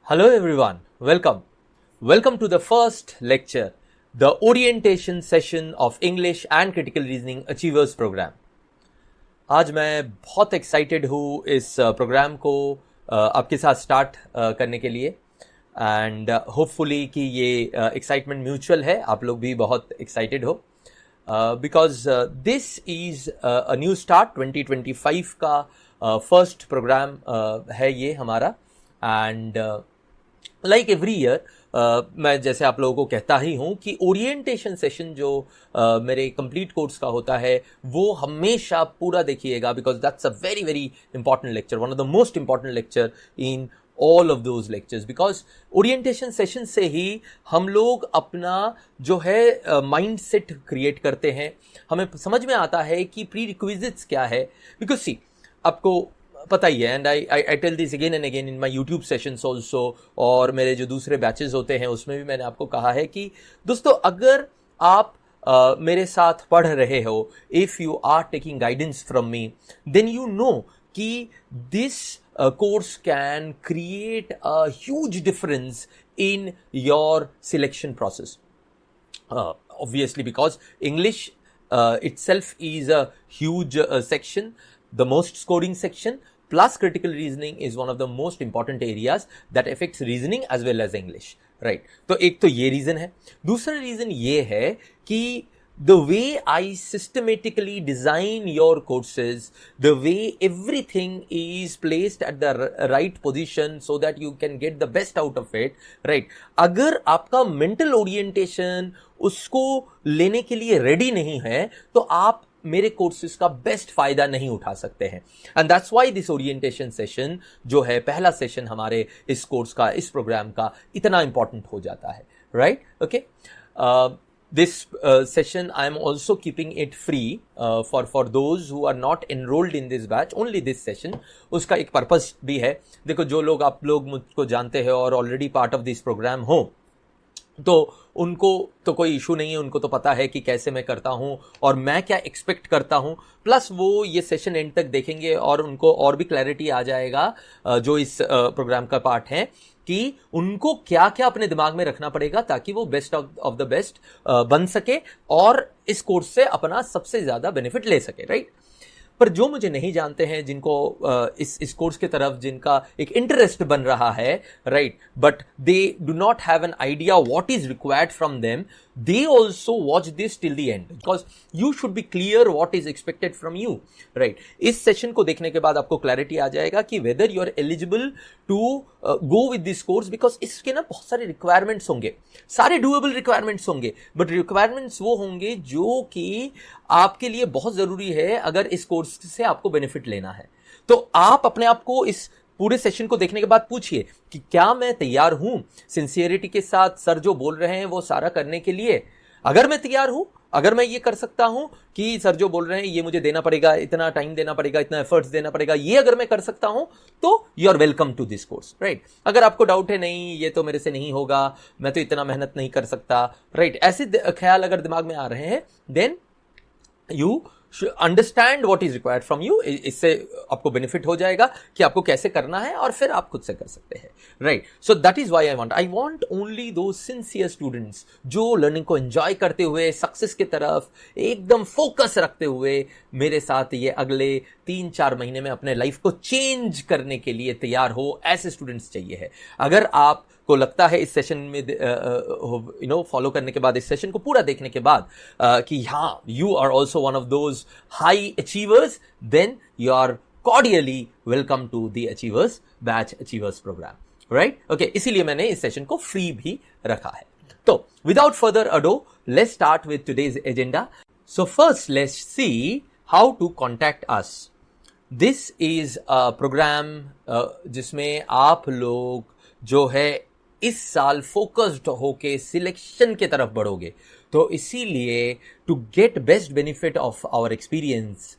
Hello everyone, welcome to the first lecture, the orientation session of English and Critical Reasoning Achievers program. आज मैं बहुत excited हूँ इस programme को आपके साथ स्टार्ट करने के लिए एंड होपफुली कि ये एक्साइटमेंट म्यूचुअल है, आप लोग भी बहुत एक्साइटेड हो because this is a new start 2025 का फर्स्ट प्रोग्राम है ये हमारा एंड लाइक एवरी ईयर मैं जैसे आप लोगों को कहता ही हूँ कि ओरिएंटेशन सेशन जो मेरे कंप्लीट कोर्स का होता है वो हमेशा पूरा देखिएगा because that's a very very important lecture, one of the most important lecture in all of those lectures because orientation session से ही हम लोग अपना जो है माइंड सेट क्रिएट करते हैं, हमें समझ में आता है कि प्री रिक्विजिट्स क्या है बिकॉज सी आपको पता ही है and I tell this again and again in my YouTube sessions also और मेरे जो दूसरे बैचेस होते हैं उसमें भी मैंने आपको कहा है कि दोस्तों अगर आप मेरे साथ पढ़ रहे हो, if you are taking guidance from me then you know कि this course can create a huge difference in your selection process. Obviously, because English itself is a huge section, the most scoring section, plus critical reasoning is one of the most important areas that affects reasoning as well as English. Right? तो एक तो ये reason है. दूसरा reason ये है कि the way I systematically design your courses, the way everything is placed at the right position so that you can get the best out of it, right? अगर आपका mental orientation उसको लेने के लिए ready नहीं है तो आप मेरे कोर्सेज का बेस्ट फायदा नहीं उठा सकते हैं and that's why this orientation session जो है पहला सेशन हमारे इस कोर्स का, इस प्रोग्राम का इतना इंपॉर्टेंट हो जाता है, right? Okay, this session I am also keeping it free for those who are not enrolled in this batch, only this session. उसका एक पर्पस भी है. देखो जो लोग आप लोग मुझको जानते हैं और already part of this programme हो तो उनको तो कोई इशू नहीं है, उनको तो पता है कि कैसे मैं करता हूँ और मैं क्या एक्सपेक्ट करता हूँ, प्लस वो ये सेशन एंड तक देखेंगे और उनको और भी क्लैरिटी आ जाएगा जो इस प्रोग्राम का पार्ट है कि उनको क्या क्या अपने दिमाग में रखना पड़ेगा ताकि वो बेस्ट ऑफ द बेस्ट बन सके और इस कोर्स से अपना सबसे ज्यादा बेनिफिट ले सके, राइट? पर जो मुझे नहीं जानते हैं, जिनको इस कोर्स की तरफ जिनका एक इंटरेस्ट बन रहा है, right, but they do not have an idea what is required from them, they also watch this till the end because you should be clear what is expected from you, right? इस session को देखने के बाद आपको clarity आ जाएगा कि whether you are eligible to go with this course because इसके ना बहुत सारे रिक्वायरमेंट्स होंगे, सारे डूएबल रिक्वायरमेंट्स होंगे, बट रिक्वायरमेंट्स वो होंगे जो कि आपके लिए बहुत जरूरी है अगर इस कोर्स से आपको बेनिफिट लेना है. तो आप अपने आप को इस पूरे सेशन को देखने के बाद पूछिए कि क्या मैं तैयार हूं सिंसियरिटी के साथ सर जो बोल रहे हैं वो सारा करने के लिए. अगर मैं तैयार हूं, अगर मैं ये कर सकता हूं कि सर जो बोल रहे हैं ये मुझे देना पड़ेगा, इतना टाइम देना पड़ेगा, इतना एफर्ट्स देना पड़ेगा, ये अगर मैं कर सकता हूं तो you are welcome to this course, right? अगर आपको डाउट है नहीं ये तो मेरे से नहीं होगा, मैं तो इतना मेहनत नहीं कर सकता, राइट, ऐसे ख्याल अगर दिमाग में आ रहे हैं then you understand what is required from you. इससे आपको बेनिफिट हो जाएगा कि आपको कैसे करना है और फिर आप खुद से कर सकते हैं, right? So that is why I want only दो सिंसियर स्टूडेंट्स जो लर्निंग को एंजॉय करते हुए सक्सेस की तरफ एकदम फोकस रखते हुए मेरे साथ ये अगले 3-4 महीने में अपने लाइफ को चेंज करने के लिए तैयार हो, ऐसे स्टूडेंट्स चाहिए है. अगर आप को लगता है इस सेशन में फॉलो करने के बाद, इस सेशन को पूरा देखने के बाद कि हाँ you are also one of those high achievers, then you are cordially welcome to the achievers batch, achievers program, right? Okay, इसीलिए मैंने इस सेशन को फ्री भी रखा है. तो without further ado let's start with today's agenda. So first let's see how to contact us. This is a program जिसमें आप लोग जो है इस साल फोकस्ड होके सिलेक्शन के तरफ बढ़ोगे. तो इसीलिए to get best benefit of our experience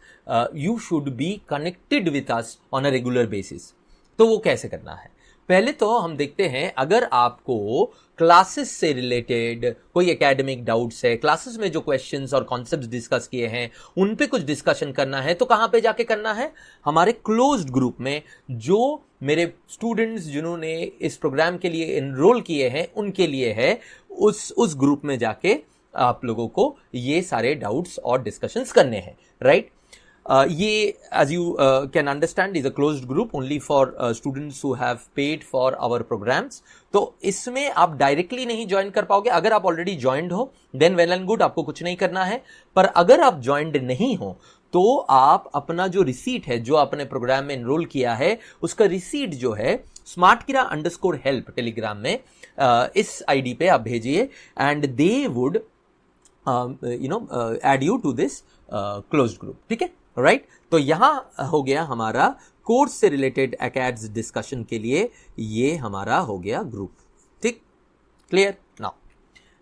you should be connected with us on a regular basis. तो वो कैसे करना है? पहले तो हम देखते हैं, अगर आपको क्लासेस से रिलेटेड कोई एकेडमिक डाउट्स है, क्लासेस में जो क्वेश्चंस और कॉन्सेप्ट्स डिस्कस किए हैं उन पे कुछ डिस्कशन करना है, तो कहां पे जाके करना है? हमारे क्लोज्ड ग्रुप में, जो मेरे स्टूडेंट्स जिन्होंने इस प्रोग्राम के लिए एनरोल किए हैं उनके लिए है। उस ग्रुप में जाके आप लोगों को ये सारे डाउट्स और डिस्कशंस करने हैं, राइट? ये, as you can understand, is a closed group only for students who have paid for our programs. तो इसमें आप डायरेक्टली नहीं ज्वाइन कर पाओगे। अगर आप ऑलरेडी ज्वाइंड हो देन वेल एंड गुड, आपको कुछ नहीं करना है। पर अगर आप ज्वाइंड नहीं हो तो आप अपना जो रिसीट है, जो आपने प्रोग्राम में एनरोल किया है, उसका रिसीट जो है smartkira_help टेलीग्राम में इस आईडी पे आप भेजिए and they would add you to this closed group. ठीक है, राइट? तो यहां हो गया हमारा कोर्स से रिलेटेड एकेड्स डिस्कशन के लिए, ये हमारा हो गया ग्रुप। ठीक, क्लियर? नाउ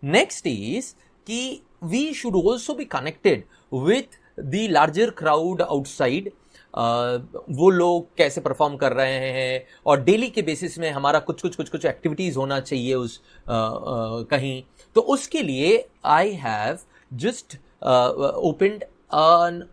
नेक्स्ट इज कि we should also be connected with the larger crowd outside. वो लोग कैसे परफॉर्म कर रहे हैं और डेली के बेसिस में हमारा कुछ एक्टिविटीज होना चाहिए उस कहीं। तो उसके लिए I have just opened an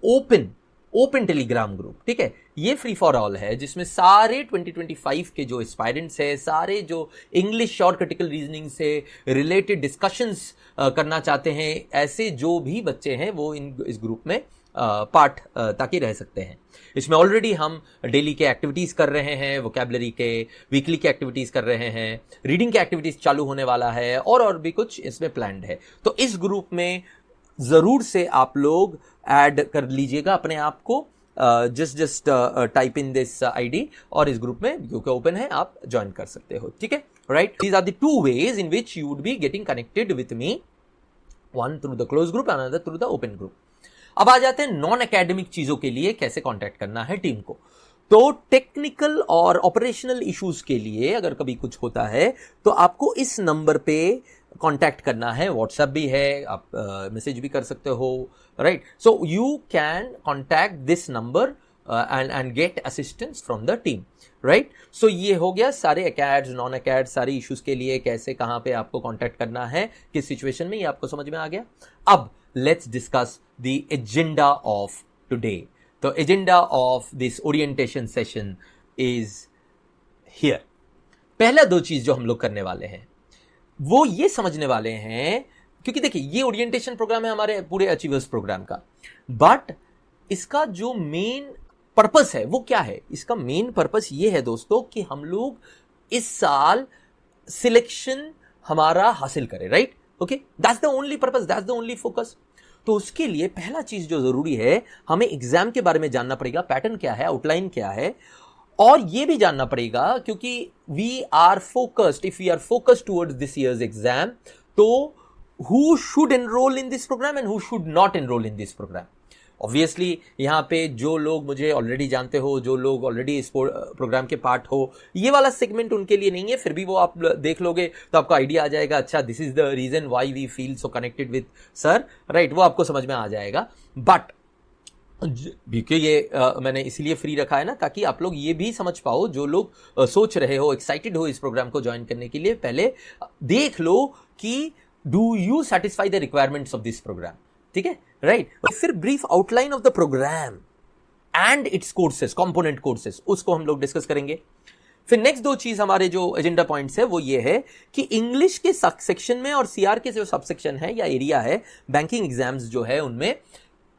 open Telegram group. ठीक है, ये फ्री फॉर ऑल है, जिसमें सारे 2025 के जो एस्पायरेंट्स है, सारे जो इंग्लिश और क्रिटिकल रीजनिंग से रिलेटेड डिस्कशंस करना चाहते हैं, ऐसे जो भी बच्चे हैं वो इस ग्रुप में पार्ट ताकि रह सकते हैं। इसमें ऑलरेडी हम डेली के एक्टिविटीज कर रहे हैं, वोकैबुलरी के, वीकली के एक्टिविटीज कर रहे हैं, रीडिंग के एक्टिविटीज चालू होने वाला है और भी कुछ इसमें प्लान्ड है। तो इस ग्रुप में जरूर से आप लोग ऐड कर लीजिएगा अपने आप को। Just type in this ID और इस ग्रुप में क्योंकि ओपन है आप ज्वाइन कर सकते हो। ठीक है, right? These are the two ways in which you would be getting connected with me, one through the close group, another through the open group. अब आ जाते हैं नॉन एकेडमिक चीजों के लिए कैसे कांटेक्ट करना है टीम को। तो टेक्निकल और ऑपरेशनल इश्यूज के लिए अगर कभी कुछ होता है तो आपको इस नंबर पे कांटेक्ट करना है। व्हाट्सएप भी है, आप मैसेज भी कर सकते हो, right? So you can contact this number and get assistance from the team, right? So ये हो गया सारे एकेड्स, नॉन एकेड्स, सारी इश्यूज के लिए कैसे, कहां पे आपको कांटेक्ट करना है, किस सिचुएशन में, ये आपको समझ में आ गया। अब let's discuss the agenda of today. The agenda of this orientation session is here. पहला दो चीज जो हम लोग करने वाले हैं वो ये समझने वाले हैं, क्योंकि देखिए ये ओरिएंटेशन प्रोग्राम है हमारे पूरे अचीवर्स प्रोग्राम का, बट इसका जो मेन पर्पस है वो क्या है? इसका मेन पर्पस ये है दोस्तों कि हम लोग इस साल सिलेक्शन हमारा हासिल करें, right? Okay, that's the only purpose, that's the only focus. तो उसके लिए पहला चीज जो जरूरी है, हमें एग्जाम के बारे में जानना पड़ेगा, पैटर्न क्या है, आउटलाइन क्या है, और ये भी जानना पड़ेगा क्योंकि we are focused, if we are focused towards this year's exam, तो who should enroll in this program and who should not enroll in this program. Obviously यहाँ पे जो लोग मुझे ऑलरेडी जानते हो, जो लोग ऑलरेडी इस प्रोग्राम के पार्ट हो, ये वाला सेगमेंट उनके लिए नहीं है। फिर भी वो आप देख लोगे तो आपको आइडिया आ जाएगा, अच्छा this is the reason why we feel so connected with sir, right? वो आपको समझ में आ जाएगा। बट क्योंकि ये मैंने इसीलिए फ्री रखा है ना, ताकि आप लोग ये भी समझ पाओ, जो लोग सोच रहे हो, एक्साइटेड हो इस प्रोग्राम को ज्वाइन करने के लिए, पहले देख लो कि do you satisfy the requirements of this program. ठीक है, राइट? फिर brief outline of the program and its courses, component courses, उसको हम लोग डिस्कस करेंगे। फिर नेक्स्ट दो चीज हमारे जो एजेंडा पॉइंट्स है वो ये है कि इंग्लिश के सेक्शन में और सीआर के जो सब सेक्शन है या एरिया है, बैंकिंग एग्जाम्स जो है, उनमें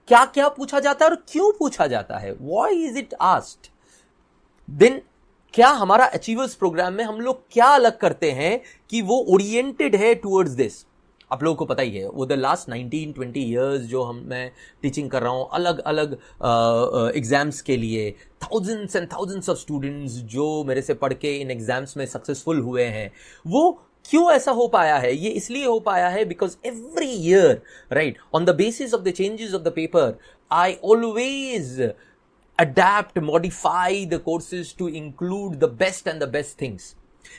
क्या क्या पूछा जाता है और क्यों पूछा जाता है, why is it asked. Then क्या हमारा अचीवर्स प्रोग्राम में हम लोग क्या अलग करते हैं कि वो ओरिएंटेड है टुवर्ड्स दिस। आप लोगों को पता ही है, वो द लास्ट 19-20 ईयर्स जो मैं टीचिंग कर रहा हूँ अलग अलग एग्जाम्स के लिए, thousands and thousands of students जो मेरे से पढ़ के इन एग्जाम्स में सक्सेसफुल हुए हैं। वो क्यों ऐसा हो पाया है? ये इसलिए हो पाया है because every year, right, on the basis of the changes of the paper, I always adapt, modify the courses to include the best and the best things.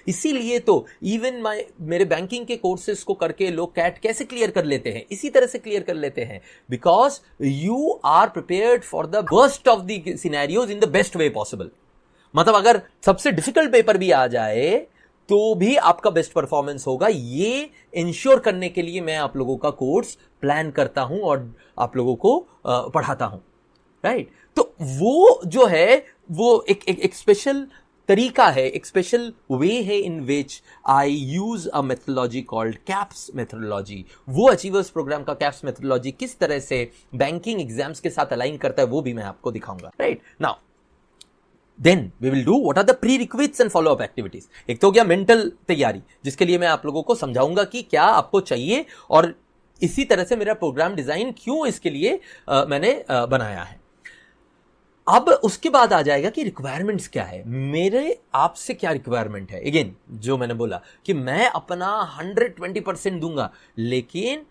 इसीलिए तो इवन मेरे बैंकिंग के कोर्सेज को करके लोग कैट कैसे clear कर लेते हैं, इसी तरह से क्लियर कर लेते हैं, because you are prepared for the worst of the scenarios in the best way possible. मतलब अगर सबसे डिफिकल्ट पेपर भी आ जाए तो भी आपका बेस्ट परफॉर्मेंस होगा। ये इंश्योर करने के लिए मैं आप लोगों का कोर्स प्लान करता हूं और आप लोगों को पढ़ाता हूं, राइट? तो वो जो है वो एक स्पेशल तरीका है, एक स्पेशल वे है in which I use a methodology called CAPS methodology. वो अचीवर्स प्रोग्राम का कैप्स मेथोलॉजी किस तरह से बैंकिंग एग्जाम्स के साथ अलाइन करता है वो भी मैं आपको दिखाऊंगा, right? Now then we will do what are the prerequisites and follow up activities. एक तो हो गया मेंटल तैयारी, जिसके लिए मैं आप लोगों को समझाऊंगा कि क्या आपको चाहिए और इसी तरह से मेरा प्रोग्राम डिजाइन क्यों इसके लिए मैंने बनाया है। अब उसके बाद आ जाएगा कि रिक्वायरमेंट्स क्या है, मेरे आपसे क्या रिक्वायरमेंट है। अगेन जो मैंने बोला कि मैं अपना 120% दूंगा, लेकिन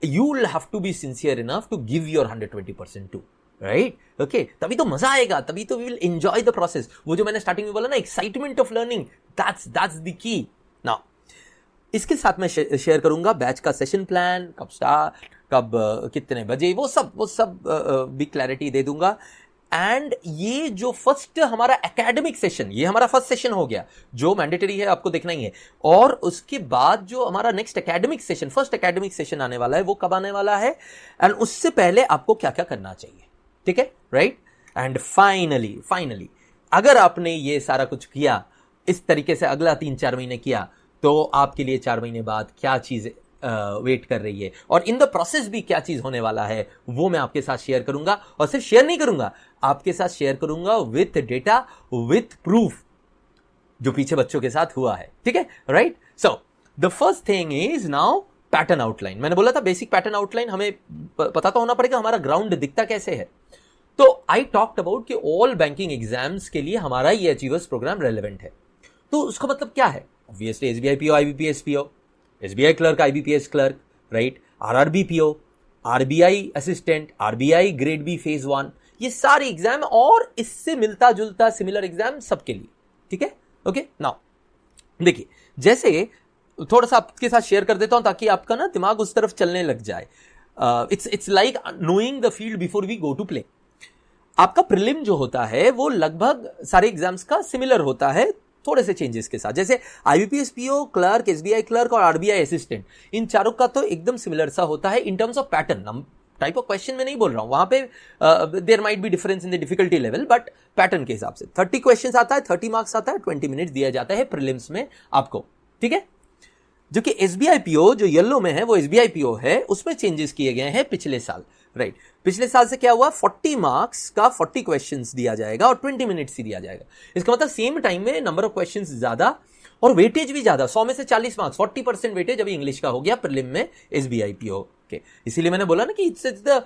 you will have to be sincere enough to give your 120% to, right? Okay, तभी तो मजा आएगा, तभी तो we will enjoy the process. वो जो मैंने स्टार्टिंग में बोला ना, excitement of learning, that's the key. Now इसके साथ मैं शेयर करूंगा बैच का सेशन प्लान, कब स्टार्ट, कब कितने बजे, वो सब भी क्लैरिटी दे दूंगा। एंड ये जो फर्स्ट हमारा एकेडमिक सेशन, ये हमारा फर्स्ट सेशन हो गया जो मैंडेटरी है, आपको देखना ही है। और उसके बाद जो हमारा next academic session, first academic session आने वाला है, वो कब आने वाला है एंड उससे पहले आपको क्या क्या करना चाहिए, ठीक है, राइट? एंड फाइनली अगर आपने ये सारा कुछ किया इस तरीके से, अगला 3-4 महीने किया, तो आपके लिए 4 महीने बाद क्या चीज वेट कर रही है और इन द प्रोसेस भी क्या चीज होने वाला है, वो मैं आपके साथ शेयर करूंगा। और सिर्फ शेयर नहीं करूंगा, आपके साथ शेयर करूंगा विथ डेटा, विथ प्रूफ, जो पीछे बच्चों के साथ हुआ है, ठीक है, right? So the first thing is now pattern outline. मैंने बोला था बेसिक पैटर्न आउटलाइन हमें पता तो होना पड़ेगा, हमारा ग्राउंड दिखता कैसे है। तो आई टॉक्ड अबाउट कि ऑल बैंकिंग एग्जाम्स के लिए हमारा ये अचीवर्स प्रोग्राम रेलेवेंट है। तो उसका मतलब क्या है? Obviously SBI PO, IBPS PO, SBI clerk, IBPS clerk, right? RRB PO, RBI assistant, RBI grade B phase 1, ये सारे एग्जाम और इससे मिलता जुलता सिमिलर एग्जाम सबके लिए, ठीक है? ओके, नाउ देखिए, जैसे थोड़ा सा आपके साथ शेयर कर देता हूं ताकि आपका ना दिमाग उस तरफ चलने लग जाए। It's like knowing the field before we go to play. आपका प्रीलिम जो होता है वो लगभग सारे एग्जाम्स का सिमिलर होता है, थोड़े से चेंजेस के साथ। जैसे IBPS PO, clerk, SBI clerk और आरबीआई असिस्टेंट, इन चारों का तो एकदम सिमिलर सा होता है in terms of pattern. Type of question में नहीं बोल रहा हूं, वहां पे there might be difference in the difficulty level, but pattern के हिसाब से 30 क्वेश्चन आता है, 30 मार्क्स आता है, 20 मिनट्स दिया जाता है प्रीलिम्स में आपको, ठीक है? जो कि एसबीआई पीओ जो येलो में है वो एसबीआई पीओ है, उसमें चेंजेस किए गए हैं पिछले साल, राइट? पिछले साल से क्या हुआ, 40 मार्क्स का 40 क्वेश्चंस दिया जाएगा और 20 मिनट्स ही दिया जाएगा। इसका मतलब सेम टाइम में नंबर ऑफ क्वेश्चंस ज्यादा और वेटेज भी ज्यादा, 100 में से 40 मार्क्स, 40% वेटेज अभी इंग्लिश का हो गया प्रीलिम में एसबीआई पीओ के। इसीलिए मैंने बोला ना कि it's the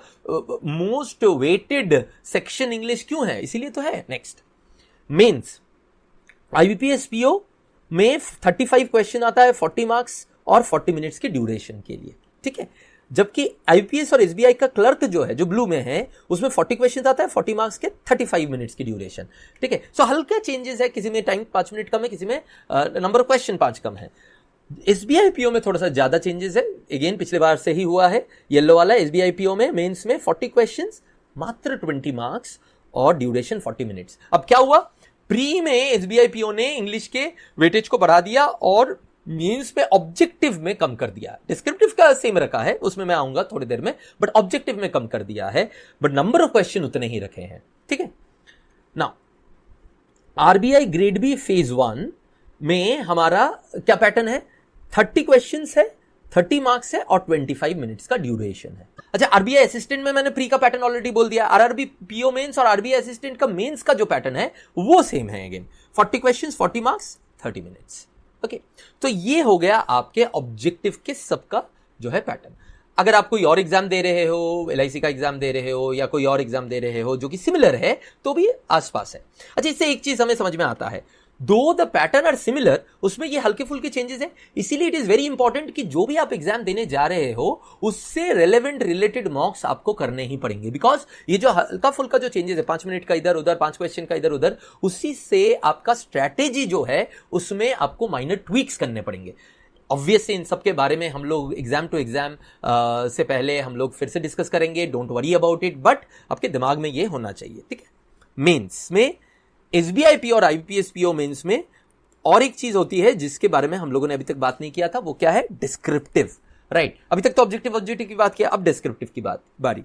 most weighted section English क्यों है, इसीलिए तो है। नेक्स्ट मेंस, आईबीपीएस पीओ में 35 क्वेश्चन आता है, 40 मार्क्स और 40 मिनट्स की ड्यूरेशन के लिए, ठीक है? जबकि आईपीएस और एसबीआई का क्लर्क जो है, जो ब्लू में है, उसमें 40 क्वेश्चन आता है, 40 मार्क्स के, 35 मिनट्स की ड्यूरेशन, ठीक है? सो हल्का चेंजेस है, किसी में टाइम 5 मिनट कम है, किसी में नंबर ऑफ क्वेश्चन 5 कम है। एसबीआई पीओ में थोड़ा सा ज्यादा चेंजेस है, अगेन पिछले बार से ही हुआ है, येलो वाला एसबीआई पीओ में मेंस में 40 क्वेश्चन, मात्र 20 मार्क्स और ड्यूरेशन 40 मिनट्स। अब क्या हुआ, प्री में एसबीआई पीओ ने इंग्लिश के वेटेज को बढ़ा दिया और मीन्स पे ऑब्जेक्टिव में कम कर दिया। डिस्क्रिप्टिव का सेम रखा है, उसमें मैं आऊंगा थोड़ी देर में, बट ऑब्जेक्टिव में कम कर दिया है, बट नंबर ऑफ क्वेश्चन उतने ही रखे हैं, ठीक है? Now RBI grade B phase 1 में हमारा क्या पैटर्न है, 30 क्वेश्चन है, 30 मार्क्स है और 25 मिनट्स का ड्यूरेशन है। अच्छा, आरबीआई असिस्टेंट में मैंने प्री का पैटर्न ऑलरेडी बोल दिया। आरआरबी पीओ मेंस और आरबीआई असिस्टेंट का मेंस का जो पैटर्न है वो सेम है, again 40 questions, 40 marks, 30 minutes, okay? तो ये हो गया आपके ऑब्जेक्टिव के सबका जो है पैटर्न। अगर आप कोई और एग्जाम दे रहे हो, एलआईसी का एग्जाम दे रहे हो या कोई और एग्जाम दे रहे हो जो कि सिमिलर है, तो भी आसपास है। अच्छा, इससे एक चीज हमें समझ में आता है, दो द पैटर्न आर सिमिलर, उसमें ये हल्के फुल्के चेंजेस है। इसीलिए इट इज वेरी इंपॉर्टेंट कि जो भी आप एग्जाम देने जा रहे हो उससे रेलेवेंट रिलेटेड मॉक्स आपको करने ही पड़ेंगे, बिकॉज ये जो हल्का फुल्का जो चेंजेस है, 5 मिनट का इधर उधर, 5 क्वेश्चन का इधर उधर, उसी से आपका स्ट्रैटेजी जो है उसमें आपको माइनर ट्वीक्स करने पड़ेंगे। ऑब्वियसली इन सब के बारे में हम लोग एग्जाम टू एग्जाम से पहले हम लोग फिर से डिस्कस करेंगे, don't worry about it, but आपके दिमाग में ये होना चाहिए, ठीक है? मेंस में एसबीआईपी और आईबीपीएस पीओ मेंस में और एक चीज होती है जिसके बारे में हम लोगों ने अभी तक बात नहीं किया था, वो क्या है? Descriptive, right. अभी तक तो ऑब्जेक्टिव की बात किया, अब डिस्क्रिप्टिव की बारी।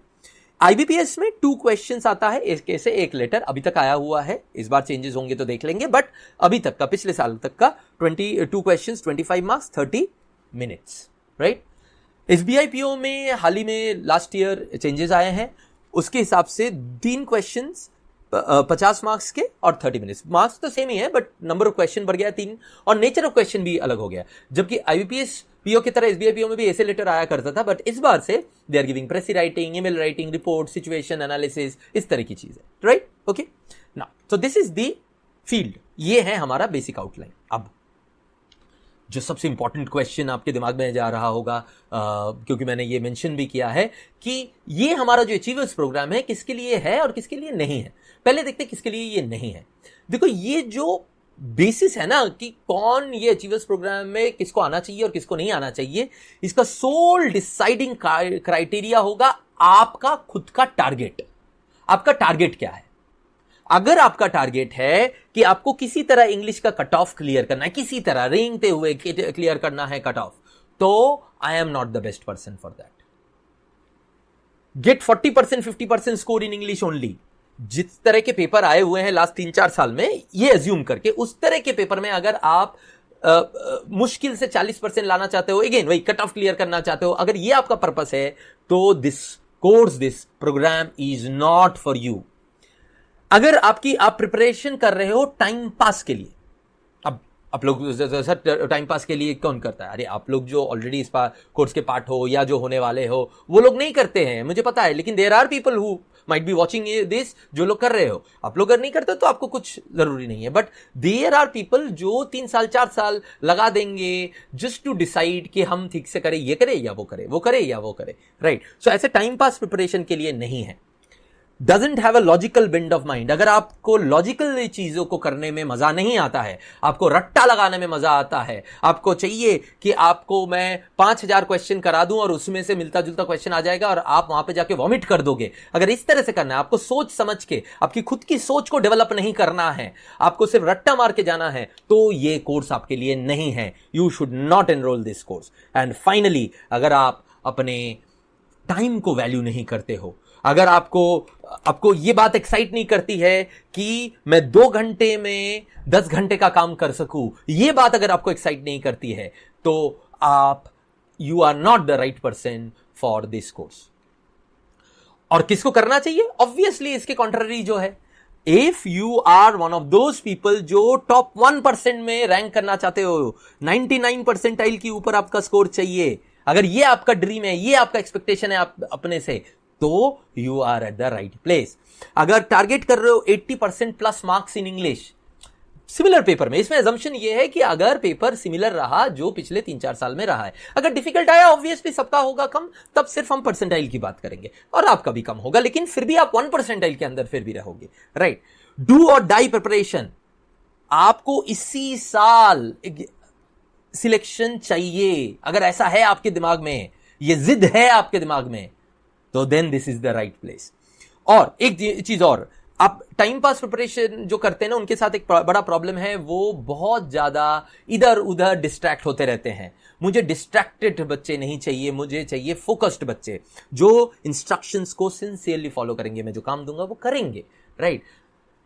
आईबीपीएस में 2 क्वेश्चंस आता है, एक कैसे, एक लेटर अभी तक आया हुआ है, इस बार चेंजेस होंगे तो देख लेंगे, बट अभी तक का, पिछले साल तक का 22 क्वेश्चंस, 25 मार्क्स, 30 मिनट्स, राइट। एसबीआईपीओ में हाल ही में लास्ट ईयर चेंजेस आए हैं, उसके हिसाब से 3 क्वेश्चंस 50 मार्क्स के और 30 मिनट्स। मार्क्स तो सेम ही है बट नंबर ऑफ क्वेश्चन बढ़ गया 3, और नेचर ऑफ क्वेश्चन भी अलग हो गया। जबकि आईबीपीएस पीओ की तरह एसबीआईपीओ में भी ऐसे लेटर आया करता था, बट इस बार से they are giving precis writing, email writing, report, situation analysis, इस तरह की चीज है, right. Okay, now so this is the field, ये है हमारा बेसिक आउटलाइन। अब जो सबसे इंपॉर्टेंट क्वेश्चन आपके दिमाग में जा रहा होगा, क्योंकि मैंने ये मेंशन भी किया है कि ये हमारा जो अचीवर्स प्रोग्राम है किसके लिए है और किसके लिए नहीं है। पहले देखते हैं किसके लिए ये नहीं है। देखो, ये जो बेसिस है ना कि कौन ये अचीवर्स प्रोग्राम में किसको आना चाहिए और किसको नहीं आना चाहिए, इसका सोल डिसाइडिंग क्राइटेरिया होगा आपका खुद का टारगेट। आपका टारगेट क्या है? अगर आपका टारगेट है कि आपको किसी तरह इंग्लिश का कट ऑफ क्लियर करना है, किसी तरह रेंगते हुए क्लियर करना है कट ऑफ, तो I am not the best person for that. Get 40%, 50% score in English only. जिस तरह के पेपर आए हुए हैं लास्ट 3-4 साल में, ये अज्यूम करके उस तरह के पेपर में अगर आप मुश्किल से 40% लाना चाहते हो, अगेन वही कट ऑफ क्लियर करना चाहते हो, अगर ये आपका पर्पस है, तो this program is not for you. अगर आप प्रिपरेशन कर रहे हो टाइम पास के लिए, अब आप लोग सर टाइम पास के लिए कौन करता है? अरे आप लोग जो ऑलरेडी इस कोर्स के पार्ट हो या जो होने वाले हो, वो लोग नहीं करते हैं, मुझे पता है, लेकिन there are people who might be watching this, जो लोग कर रहे हो। आप लोग अगर नहीं करते तो आपको कुछ जरूरी नहीं है, बट देयर आर पीपल जो 3 साल 4 साल लगा देंगे जस्ट टू डिसाइड कि हम ठीक से करें, ये करें या वो करें, वो करें या वो करें, राइट। सो ऐसे टाइम पास प्रिपरेशन के लिए नहीं है। Doesn't have a logical bend of mind. अगर आपको लॉजिकल चीजों को करने में मजा नहीं आता है, आपको रट्टा लगाने में मजा आता है, आपको चाहिए कि आपको मैं 5000 क्वेश्चन करा दूं और उसमें से मिलता जुलता क्वेश्चन आ जाएगा और आप वहां पे जाके वॉमिट कर दोगे, अगर इस तरह से करना है, आपको सोच समझ के आपकी खुद की सोच को डेवलप नहीं करना है, आपको सिर्फ रट्टा मार के जाना है, तो ये कोर्स आपके लिए नहीं है। You should not enrol this course. And finally, अगर आप अपने टाइम को वैल्यू नहीं करते हो, अगर आपको ये बात एक्साइट नहीं करती है कि मैं 2 घंटे में 10 घंटे का काम कर सकूं, ये बात अगर आपको एक्साइट नहीं करती है, तो you are not the right person for this course. और किसको करना चाहिए? ऑब्वियसली इसके कॉन्ट्ररी जो है, if you are one of those people जो टॉप 1% में रैंक करना चाहते हो, 99 परसेंटाइल के ऊपर आपका स्कोर चाहिए, अगर ये आपका ड्रीम है, ये आपका एक्सपेक्टेशन है आप अपने से, तो you are at the right place. अगर टारगेट कर रहे हो 80% plus marks in English similar paper में, इसमें अजम्पशन ये है कि अगर पेपर सिमिलर रहा जो पिछले 3-4 साल में रहा है, अगर डिफिकल्ट आया ऑब्वियसली सबका होगा कम, तब सिर्फ हम परसेंटाइल की बात करेंगे और आपका भी कम होगा, लेकिन फिर भी आप 1 परसेंटाइल के अंदर फिर भी रहोगे, राइट। डू और डाई प्रिपरेशन। आपको इसी साल सिलेक्शन चाहिए, अगर ऐसा है आपके दिमाग में, ये जिद है आपके दिमाग में, तो then this is the right place. और एक चीज और, आप टाइम पास प्रिपरेशन जो करते हैं ना, उनके साथ एक बड़ा प्रॉब्लम है, वो बहुत ज्यादा इधर उधर डिस्ट्रैक्ट होते रहते हैं। मुझे डिस्ट्रैक्टेड बच्चे नहीं चाहिए, मुझे चाहिए फोकस्ड बच्चे जो इंस्ट्रक्शंस को सिंसियरली फॉलो करेंगे। मैं जो काम दूंगा वो करेंगे, राइट।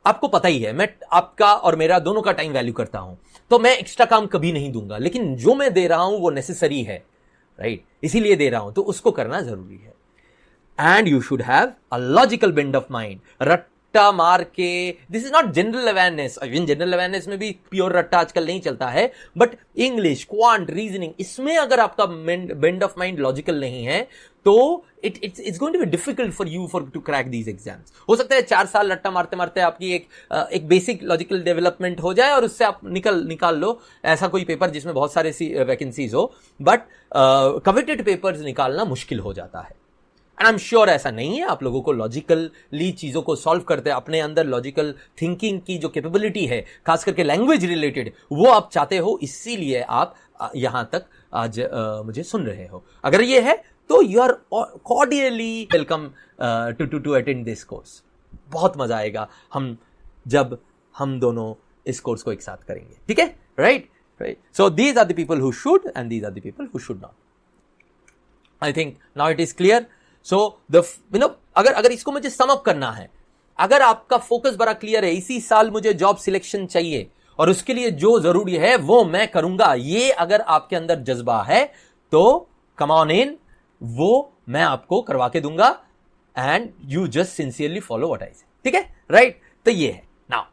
आपको पता ही है मैं आपका और मेरा दोनों का टाइम वैल्यू करता हूं, तो मैं एक्स्ट्रा काम कभी नहीं दूंगा, लेकिन जो मैं दे रहा हूं वो नेसेसरी है, राइट, इसीलिए दे रहा हूं, तो उसको करना जरूरी है। And you should have a logical bend of mind. रट्टा मार के, this is not general awareness, even general awareness में भी प्योर रट्टा आजकल नहीं चलता है, बट इंग्लिश, क्वांट, रीजनिंग, इसमें अगर आपका बेंड ऑफ माइंड लॉजिकल नहीं है, तो it's going to be difficult for you to crack these exams. हो सकता है 4 साल रट्टा मारते मारते आपकी एक बेसिक लॉजिकल डेवलपमेंट हो जाए और उससे आप निकाल लो ऐसा कोई पेपर जिसमें बहुत सारे वैकेंसीज हो, बट कवेटेड पेपर्स निकालना मुश्किल हो जाता है। एंड आई एम श्योर ऐसा नहीं है। आप लोगों को लॉजिकली चीजों को सॉल्व करते अपने अंदर लॉजिकल थिंकिंग की जो कैपेबिलिटी है, खास करके लैंग्वेज रिलेटेड, वो आप चाहते हो, इसीलिए आप यहां तक आज मुझे सुन रहे हो। अगर ये है तो you are cordially welcome to attend this course. बहुत मजा आएगा जब हम दोनों इस कोर्स को एक साथ करेंगे, ठीक है, right right. So these are the people who should and these are the people who should not. I think now it is clear. So the अगर इसको मुझे सम अप करना है, अगर आपका फोकस बड़ा क्लियर है, इसी साल मुझे जॉब सिलेक्शन चाहिए और उसके लिए जो जरूरी है वो मैं करूंगा, ये अगर आपके अंदर जज्बा है तो कम ऑन इन, वो मैं आपको करवा के दूंगा and you just sincerely follow what I से, ठीक है, राइट. तो ये है. नाउ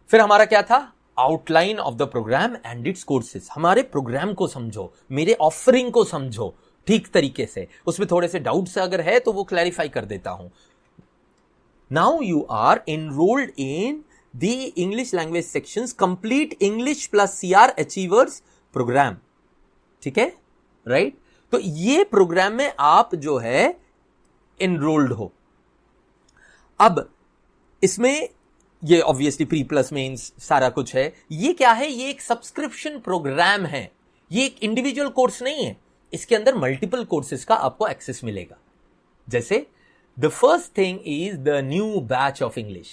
फिर हमारा क्या था, outline of the program and its courses. हमारे प्रोग्राम को समझो, मेरे ऑफरिंग को समझो ठीक तरीके से. उसमें थोड़े से डाउट्स अगर है तो वो क्लैरिफाई कर देता हूं. Now you are enrolled in the English language sections complete English plus CR achievers program, ठीक है, राइट. तो ये प्रोग्राम में आप जो है एनरोल्ड हो. अब इसमें ये ऑब्वियसली प्री प्लस मेंस सारा कुछ है. ये क्या है, ये एक सब्सक्रिप्शन प्रोग्राम है, ये एक इंडिविजुअल कोर्स नहीं है. इसके अंदर मल्टीपल कोर्सेज का आपको एक्सेस मिलेगा. जैसे the first thing is the new batch of English,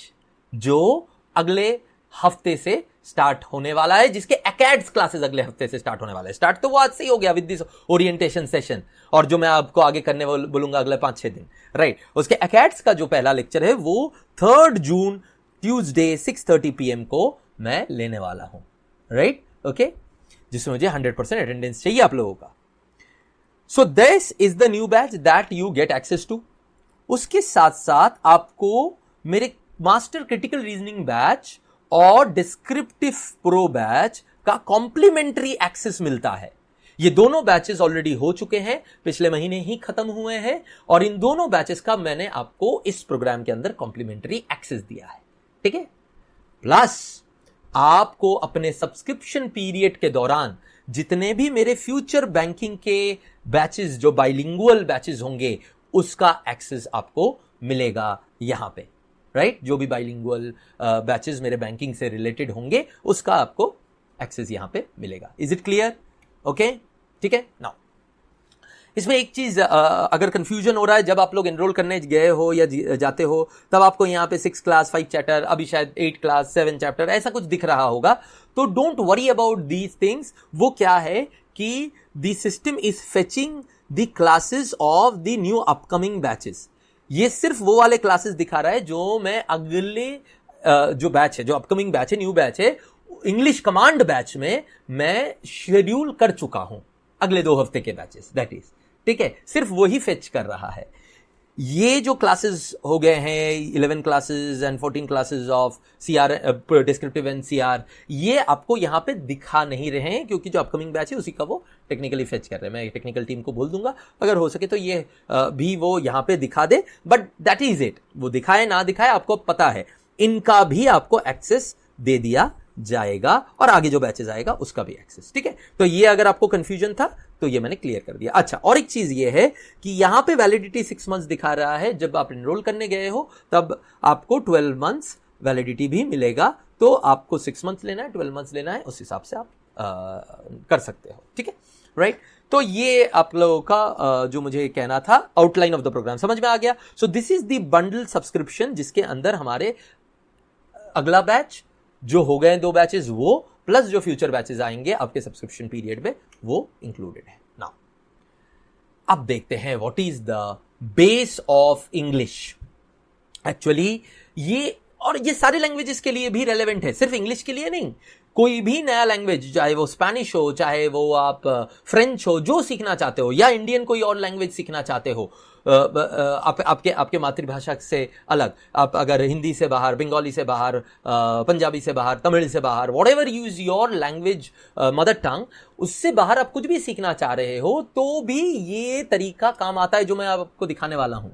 जो अगले हफ्ते से स्टार्ट होने वाला है, जिसके एकेड्स क्लासेस अगले हफ्ते से स्टार्ट होने वाला है. स्टार्ट तो वो आज से ही हो गया विद दिस ओरिएंटेशन सेशन, और जो मैं आपको आगे करने बोलूंगा अगले 5-6 दिन, राइट. उसके एकेड्स का जो पहला लेक्चर है वो 3 जून ट्यूसडे 6:30 PM को मैं लेने वाला हूं, राइट, ओके, जिसमें मुझे 100% अटेंडेंस चाहिए आप लोगों का. So this is the new batch that you get access to. उसके साथ साथ आपको मेरे मास्टर क्रिटिकल रीजनिंग बैच और डिस्क्रिप्टिव प्रो बैच का कॉम्प्लीमेंट्री एक्सेस मिलता है. ये दोनों बैचेस ऑलरेडी हो चुके हैं, पिछले महीने ही खत्म हुए हैं, और इन दोनों बैचेस का मैंने आपको इस प्रोग्राम के अंदर कॉम्प्लीमेंट्री एक्सेस दिया है, ठीक है. प्लस आपको अपने सब्सक्रिप्शन पीरियड के दौरान जितने भी मेरे फ्यूचर बैंकिंग के बैचेस, जो बाइलिंगुअल बैचेस होंगे, उसका एक्सेस आपको मिलेगा यहां पे, राइट. जो भी बाइलिंगुअल बैचेस मेरे बैंकिंग से रिलेटेड होंगे उसका आपको एक्सेस यहां पे मिलेगा. Is it clear? ओके, ठीक है. नाउ इसमें एक चीज अगर कंफ्यूजन हो रहा है, जब आप लोग एनरोल करने गए हो या जाते हो तब आपको यहाँ पे 6 क्लास 5 चैप्टर, अभी शायद 8 क्लास 7 चैप्टर ऐसा कुछ दिख रहा होगा, तो don't worry about these things. वो क्या है कि the system is fetching the classes of the new upcoming batches. ये सिर्फ वो वाले क्लासेस दिखा रहा है जो मैं अगले जो बैच है, जो अपकमिंग बैच है, न्यू बैच है, इंग्लिश कमांड बैच में मैं शेड्यूल कर चुका हूं अगले 2 हफ्ते के बैचेस, दैट इज, ठीक है. सिर्फ वही फेच कर रहा है. ये जो क्लासेस हो गए हैं 11 classes and 14 classes of CR, descriptive and CR, ये आपको यहां पे दिखा नहीं रहे हैं क्योंकि जो अपकमिंग बैच है उसी का वो टेक्निकली फेच कर रहे हैं. मैं टेक्निकल टीम को बोल दूंगा अगर हो सके तो ये भी वो यहां पे दिखा दे, बट दैट इज इट. वो दिखाए ना दिखाए आपको पता है, इनका भी आपको एक्सेस दे दिया जाएगा और आगे जो बैचेस आएगा उसका भी एक्सेस, ठीक है. तो ये अगर आपको कंफ्यूजन था तो ये मैंने क्लियर कर दिया. अच्छा, और एक चीज ये है कि यहां पे वैलिडिटी 6 मंथ्स दिखा रहा है. जब आप एनरोल करने गए हो तब आपको 12 मंथ्स वैलिडिटी भी मिलेगा. तो आपको 6 मंथ्स लेना है, 12 मंथ्स लेना है, उस हिसाब से आप कर सकते हो, ठीक है, राइट. तो ये आप लोगों का जो मुझे कहना था, आउटलाइन ऑफ द प्रोग्राम समझ में आ गया. सो this is the bundle subscription, जिसके अंदर हमारे अगला बैच जो हो गए 2 बैचेस वो, प्लस जो फ्यूचर बैचेस आएंगे आपके सब्सक्रिप्शन पीरियड में, वो इंक्लूडेड है. नाउ अब देखते हैं what is the base of English. Actually ये सारे लैंग्वेजेस के लिए भी रेलेवेंट है, सिर्फ इंग्लिश के लिए नहीं. कोई भी नया लैंग्वेज, चाहे वो स्पेनिश हो, चाहे वो आप फ्रेंच हो, जो सीखना चाहते हो, या इंडियन कोई और लैंग्वेज सीखना चाहते हो, आपके मातृभाषा से अलग, आप अगर हिंदी से बाहर, बंगाली से बाहर, पंजाबी से बाहर, तमिल से बाहर, what ever use your language mother tongue, उससे बाहर आप कुछ भी सीखना चाह रहे हो तो भी ये तरीका काम आता है जो मैं आपको दिखाने वाला हूं.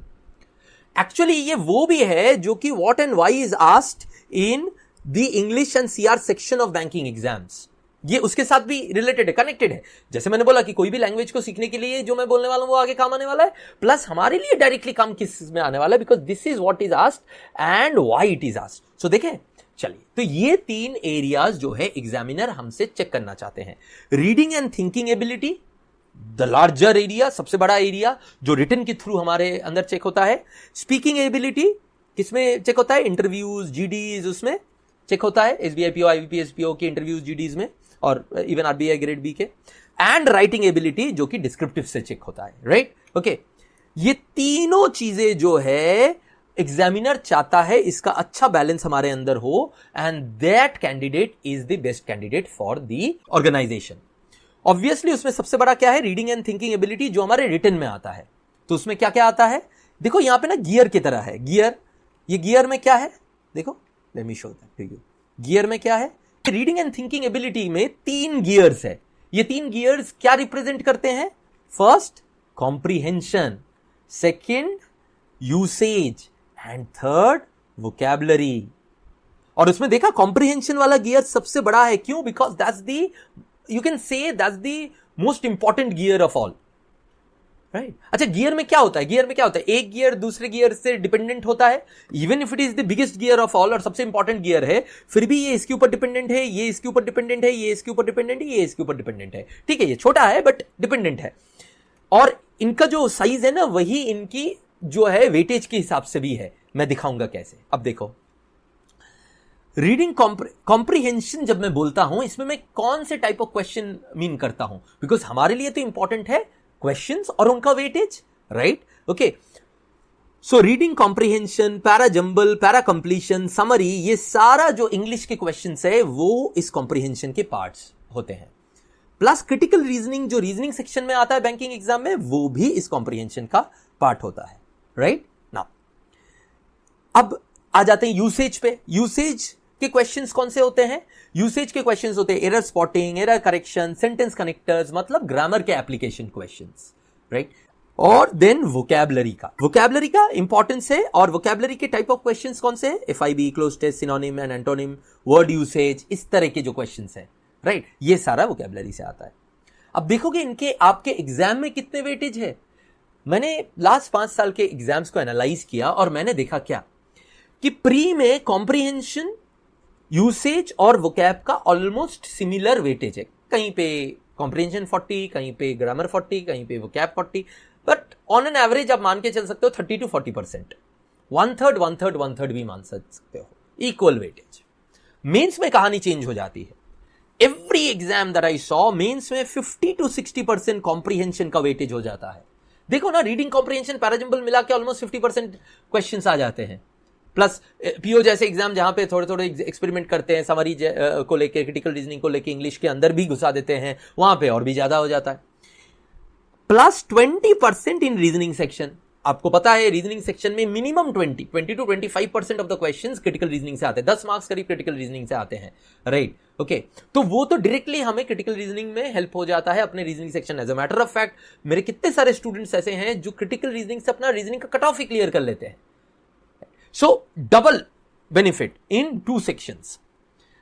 एक्चुअली ये वो भी है जो कि what and why is asked in the English and CR section of banking exams. ये उसके साथ भी रिलेटेड है, कनेक्टेड है. जैसे मैंने बोला कि कोई भी लैंग्वेज को सीखने के लिए जो मैं बोलने वाला हूं वो आगे काम आने वाला है, प्लस हमारे लिए डायरेक्टली काम किस में आने वाला है, because this is what is asked and why it is asked. So देखें, चलिए, तो ये 3 एरियाज जो है एग्जामिनर हमसे चेक करना चाहते हैं. Reading and thinking ability, the larger area, सबसे बड़ा एरिया जो रिटन के थ्रू हमारे अंदर चेक होता है. स्पीकिंग एबिलिटी किसमें चेक होता है? इंटरव्यूज, जीडीज, उसमें. चेक होता है एसबीआई पीओ, आईबीपीएस पीओ के इंटरव्यूज जीडीज में, और इवन आरबीआई ग्रेड बी के, एंड राइटिंग एबिलिटी जो कि डिस्क्रिप्टिव से चेक होता है, राइट? ओके, ये तीनों चीजें जो है एग्जामिनर चाहता है इसका अच्छा बैलेंस हमारे अंदर हो, and that candidate is the best candidate for the organisation. Obviously उसमें सबसे बड़ा क्या है? रीडिंग एंड थिंकिंग एबिलिटी, जो हमारे रिटन में आता है। तो उसमें क्या क्या आता है? देखो यहां पे ना गियर की तरह है, गियर, ये गियर में क्या है? देखो, let me show that to you. Gear में क्या है? रीडिंग एंड थिंकिंग एबिलिटी में 3 गियर्स है। ये 3 गियर्स क्या रिप्रेजेंट करते हैं? First, comprehension, second, usage, and third, vocabulary. और उसमें देखा कॉम्प्रिहेंशन वाला गियर सबसे बड़ा है। क्यों? Because that's the, you can say that's the most important gear of all, right? अच्छा, गियर में क्या होता है? गियर में क्या होता है? एक गियर दूसरे गियर से डिपेंडेंट होता है, even if it is the biggest gear of all और सबसे इंपॉर्टेंट गियर है, फिर भी ये इसके ऊपर डिपेंडेंट है, ये इसके ऊपर डिपेंडेंट है, ये इसके ऊपर डिपेंडेंट है, ये इसके ऊपर डिपेंडेंट है। ठीक है, ये छोटा है बट डिपेंडेंट है, और इनका जो साइज है ना, वही इनकी जो है वेटेज के हिसाब से भी है। मैं दिखाऊंगा कैसे। अब देखो, रीडिंग कॉम्प्रिहेंशन जब मैं बोलता हूं, इसमें मैं कौन से टाइप ऑफ क्वेश्चन मीन करता हूं? बिकॉज हमारे लिए तो इंपॉर्टेंट है क्वेश्चंस और उनका weightage, right? Okay, so reading comprehension, para jumble, para completion, summary, ये सारा जो इंग्लिश के क्वेश्चंस है वो इस कॉम्प्रिहेंशन के पार्ट्स होते हैं। प्लस क्रिटिकल रीजनिंग जो रीजनिंग सेक्शन में आता है बैंकिंग एग्जाम में, वो भी इस कॉम्प्रिहेंशन का पार्ट होता है, राइट? नाउ अब आ जाते हैं यूसेज पे। यूसेज के क्वेश्चंस कौन से होते हैं? यूसेज के क्वेश्चंस होते हैं error spotting, error correction, sentence connectors, मतलब ग्रामर के एप्लीकेशन क्वेश्चंस, राइट? और देन वोकैबुलरी का इंपॉर्टेंस है, और वोकैबुलरी के टाइप ऑफ क्वेश्चंस कौन से? FIB, cloze test, synonym and antonym, word usage, इस तरह के जो क्वेश्चंस है, राइट? ये सारा वोकैबुलरी से आता है। अब देखोगे इनके आपके एग्जाम में कितने वेटेज है। मैंने लास्ट 5 साल के एग्जाम्स को एनालाइज किया और मैंने देखा क्या कि प्री में कॉम्प्रिहेंशन, यूसेज और वोकैब का ऑलमोस्ट सिमिलर वेटेज है। कहीं पे कॉम्प्रिहेंशन 40, कहीं पे ग्रामर 40, कहीं पे vocab 40, but on an average आप मान के चल सकते हो 30 to 40%, 1/3 भी मान सकते हो, इक्वल वेटेज। मेंस में कहानी चेंज हो जाती है। Every exam that I saw, mains में 50 to 60% कॉम्प्रिहेंशन का वेटेज हो जाता है। देखो ना, रीडिंग कॉम्प्रिहेंशन, पैराजंबल मिला के ऑलमोस्ट 50% क्वेश्चंस आ जाते हैं। प्लस पीओ जैसे एग्जाम जहां पे थोड़े थोड़े एक्सपेरिमेंट करते हैं, समरी को लेके, क्रिटिकल रीजनिंग को लेके, इंग्लिश के अंदर भी घुसा देते हैं, वहां पे और भी ज्यादा हो जाता है। प्लस 20% इन रीजनिंग सेक्शन। आपको पता है रीजनिंग सेक्शन में minimum 20 to 25% of the questions critical reasoning से आते हैं। 10 मार्क्स करीब क्रिटिकल रीजनिंग से आते हैं, राइट? ओके, तो वो तो डायरेक्टली हमें क्रिटिकल रीजनिंग में हेल्प हो जाता है अपने reasoning section. As a matter of fact, मेरे कितने सारे स्टूडेंट्स ऐसे हैं जो क्रिटिकल रीजनिंग से अपना रीजनिंग का कट ऑफ ही क्लियर कर लेते हैं। सो डबल बेनिफिट इन 2 सेक्शंस।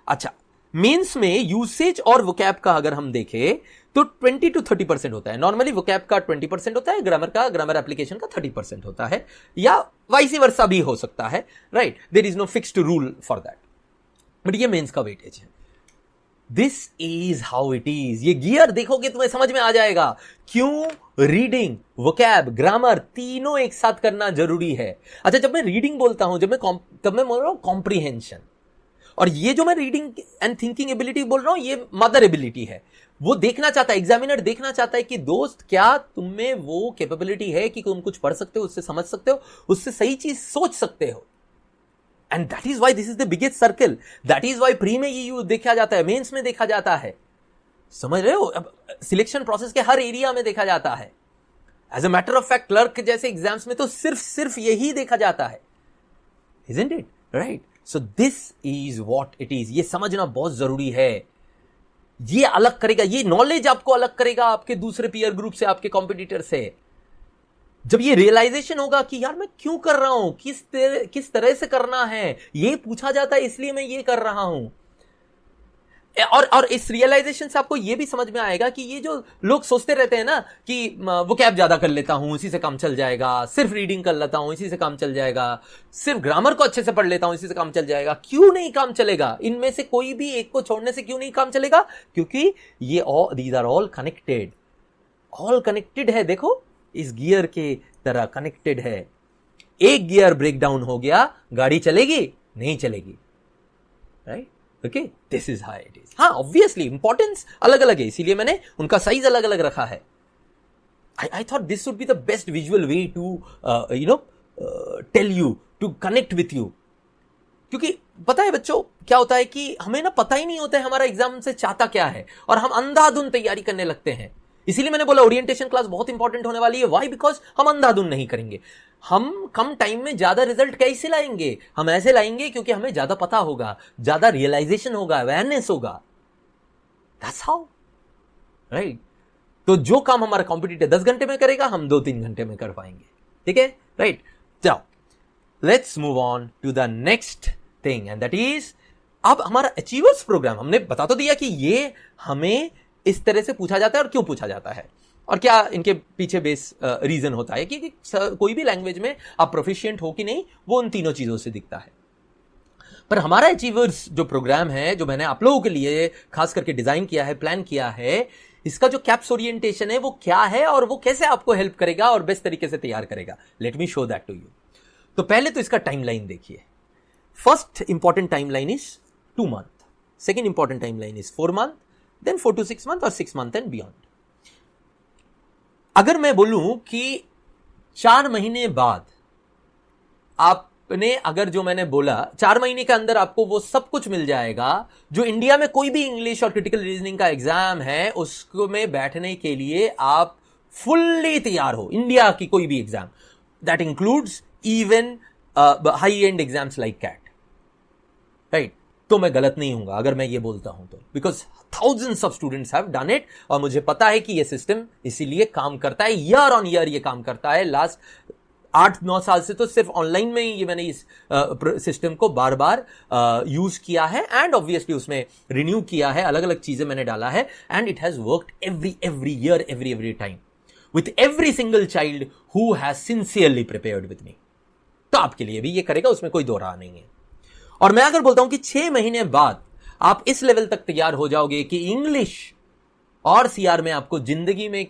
अच्छा, मेंस में यूसेज और वोकैब का अगर हम देखें तो 20 to 30% होता है। नॉर्मली वोकैब का 20% होता है, ग्रामर एप्लीकेशन का 30% होता है, या वाइस वर्सा भी हो सकता है, right? There is no fixed rule for that, but ये मेंस का वेटेज है। This is how it is. ये गियर देखोगे तुम्हें समझ में आ जाएगा क्यों रीडिंग, वोकैब, ग्रामर तीनों एक साथ करना जरूरी है। अच्छा, जब मैं रीडिंग बोलता हूं, तब मैं बोल रहा हूं कॉम्प्रिहेंशन, और ये जो मैं रीडिंग एंड थिंकिंग एबिलिटी बोल रहा हूं, ये मदर एबिलिटी है। वो देखना चाहता है, एग्जामिनर देखना चाहता है कि दोस्त क्या तुम में वो कैपेबिलिटी है कि तुम कुछ पढ़ सकते हो, उससे समझ सकते हो, उससे सही चीज सोच सकते हो। And that is why this is the biggest circle. That is why pre में ये देखा जाता है, मेंस में देखा जाता है। समझ रहे हो? अब सिलेक्शन प्रोसेस के हर एरिया में देखा जाता है। As a matter of fact, clerk जैसे एग्जाम्स में तो सिर्फ यही देखा जाता है, isn't it? Right? So this is what it is. ये समझना बहुत जरूरी है। ये अलग करेगा, ये नॉलेज आपको अलग करेगा आपके दूसरे पीयर ग्रुप से, आपके कॉम्पिटिटर से। जब ये रियलाइजेशन होगा कि यार मैं क्यों कर रहा हूं, किस तरह से करना है, ये पूछा जाता है इसलिए मैं ये कर रहा हूं। और इस रियलाइजेशन से आपको ये भी समझ में आएगा कि ये जो लोग सोचते रहते हैं ना कि वो कैब ज्यादा कर लेता हूं इसी से काम चल जाएगा, सिर्फ रीडिंग कर लेता हूं इसी से काम चल जाएगा, सिर्फ ग्रामर को अच्छे से पढ़ लेता हूं इसी से काम चल जाएगा, क्यों नहीं काम चलेगा? इनमें से कोई भी एक को छोड़ने से क्यों नहीं काम चलेगा? क्योंकि ये दीज आर ऑल कनेक्टेड है। देखो, इस गियर के तरह कनेक्टेड है। एक गियर ब्रेक डाउन हो गया, गाड़ी चलेगी? नहीं चलेगी, right? Okay, this is how it is. हाँ, ऑब्वियसली इंपॉर्टेंस अलग अलग है, इसीलिए मैंने उनका साइज अलग अलग रखा है. I thought this would be the best visual way to tell you, to connect with you. क्योंकि पता है बच्चों क्या होता है कि हमें ना पता ही नहीं होता है हमारा एग्जाम से चाहता क्या है, और हम अंधाधुन तैयारी करने लगते हैं. इसीलिए मैंने बोला ओरिएंटेशन क्लास बहुत इंपॉर्टेंट होने वाली है. व्हाई? बिकॉज हम अंधाधुन नहीं करेंगे. हम कम टाइम में ज्यादा रिजल्ट कैसे लाएंगे? हम ऐसे लाएंगे क्योंकि हमें ज्यादा पता होगा, ज्यादा रियलाइजेशन होगा, अवेयरनेस होगा. That's how, right? तो जो काम हमारा कॉम्पिटिटर 10 घंटे में करेगा, हम 2-3 घंटे में कर पाएंगे. ठीक है, राइट? जाओ, let's move on to the next thing, and that is अब हमारा अचीवर्स प्रोग्राम. हमने बता तो दिया कि ये हमें इस तरह से पूछा जाता है और क्यों पूछा जाता है, और क्या इनके पीछे बेस रीजन होता है कि कोई भी लैंग्वेज में आप प्रोफिशिएंट हो कि नहीं, वो उन तीनों चीजों से दिखता है. पर हमारा अचीवर्स जो प्रोग्राम है, जो मैंने आप लोगों के लिए खास करके डिजाइन किया है, प्लान किया है, इसका जो कैप्स ओरिएंटेशन है वो क्या है और वो कैसे आपको हेल्प करेगा और बेस्ट तरीके से तैयार करेगा. Let me show that to you. तो पहले तो इसका टाइमलाइन देखिए. First important timeline is 2 month, second important timeline is 4 month, then 4 to 6 month और 6 month एंड बियॉन्ड. अगर मैं बोलूं कि 4 महीने बाद आपने, अगर जो मैंने बोला 4 महीने के अंदर आपको वो सब कुछ मिल जाएगा जो इंडिया में कोई भी इंग्लिश और क्रिटिकल रीजनिंग का एग्जाम है उसको में बैठने के लिए आप फुल्ली तैयार हो. इंडिया की कोई भी एग्जाम, that includes even high end exams like CAT, right? तो मैं गलत नहीं हूंगा अगर मैं ये बोलता हूं तो, because thousands of students have done it, और मुझे पता है कि ये सिस्टम इसीलिए काम करता है. ईयर ऑन ईयर ये काम करता है. लास्ट 8-9 साल से तो सिर्फ ऑनलाइन में ही ये मैंने इस सिस्टम को बार बार यूज किया है, एंड ऑब्वियसली उसमें रिन्यू किया है, अलग अलग चीजें मैंने डाला है, and it has worked every year, every time with every single child who has sincerely prepared with me. तो आपके लिए भी ये करेगा, उसमें कोई दो राह नहीं है. और मैं अगर बोलता हूं कि 6 महीने बाद आप इस लेवल तक तैयार हो जाओगे कि इंग्लिश और सीआर में आपको जिंदगी में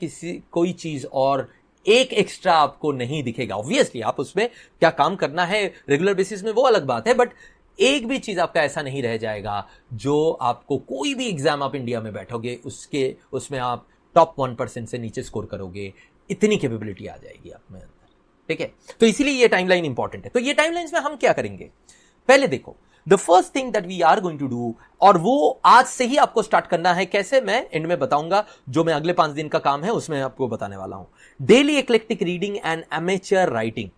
कोई चीज और एक एक्स्ट्रा आपको नहीं दिखेगा. ऑब्वियसली आप उसमें क्या काम करना है रेगुलर बेसिस में वो अलग बात है, बट एक भी चीज आपका ऐसा नहीं रह जाएगा जो आपको, कोई भी एग्जाम आप इंडिया में बैठोगे उसमें आप टॉप 1% से नीचे स्कोर करोगे. इतनी कैपेबिलिटी आ जाएगी आप में अंदर. ठीक है, तो इसीलिए ये टाइमलाइन इंपॉर्टेंट है. तो ये टाइमलाइंस में हम क्या करेंगे, पहले देखो. The first thing that we are going to do, और वो आज से ही आपको स्टार्ट करना है. कैसे, मैं एंड में बताऊंगा. जो मैं अगले 5 दिन का काम है उसमें आपको बताने वाला हूं. Daily eclectic reading and amateur writing,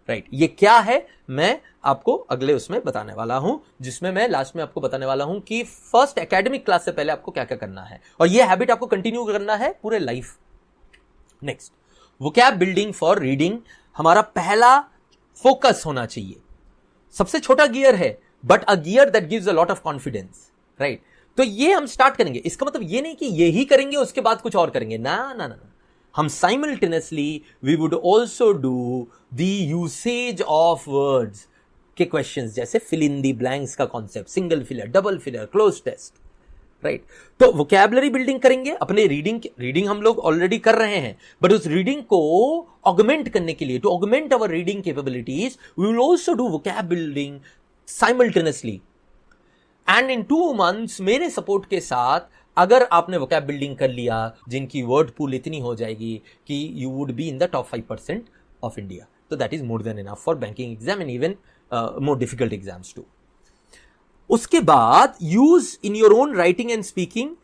right? ये क्या है मैं आपको अगले उसमें बताने वाला हूं, जिसमें मैं लास्ट में आपको बताने वाला हूं कि फर्स्ट एकेडमिक क्लास से पहले आपको क्या क्या करना है, और ये हैबिट आपको कंटिन्यू करना है पूरे life. Next, vocab building for reading हमारा पहला फोकस होना चाहिए. सबसे छोटा गियर है, but a gear that gives a lot of confidence, right? तो ये हम स्टार्ट करेंगे. इसका मतलब ये नहीं कि ये ही करेंगे उसके बाद कुछ और करेंगे, ना ना ना. हम simultaneously we would also do the usage of words के क्वेश्चंस, जैसे फिल इन द ब्लैंक्स का concept, single filler, double filler, cloze test, right? तो वोकैबुलरी बिल्डिंग करेंगे. अपने रीडिंग हम लोग ऑलरेडी कर रहे हैं, बट उस रीडिंग को ऑगमेंट करने के लिए, to augment our reading capabilities, we will also do vocab building simultaneously. And in 2 months मेरे सपोर्ट के साथ अगर आपने वोकैब बिल्डिंग कर लिया, जिनकी वर्ड पूल इतनी हो जाएगी कि you would be in the top 5% of India, तो that is more than enough for banking exam and even more difficult exams too. उसके बाद use in your own writing and speaking.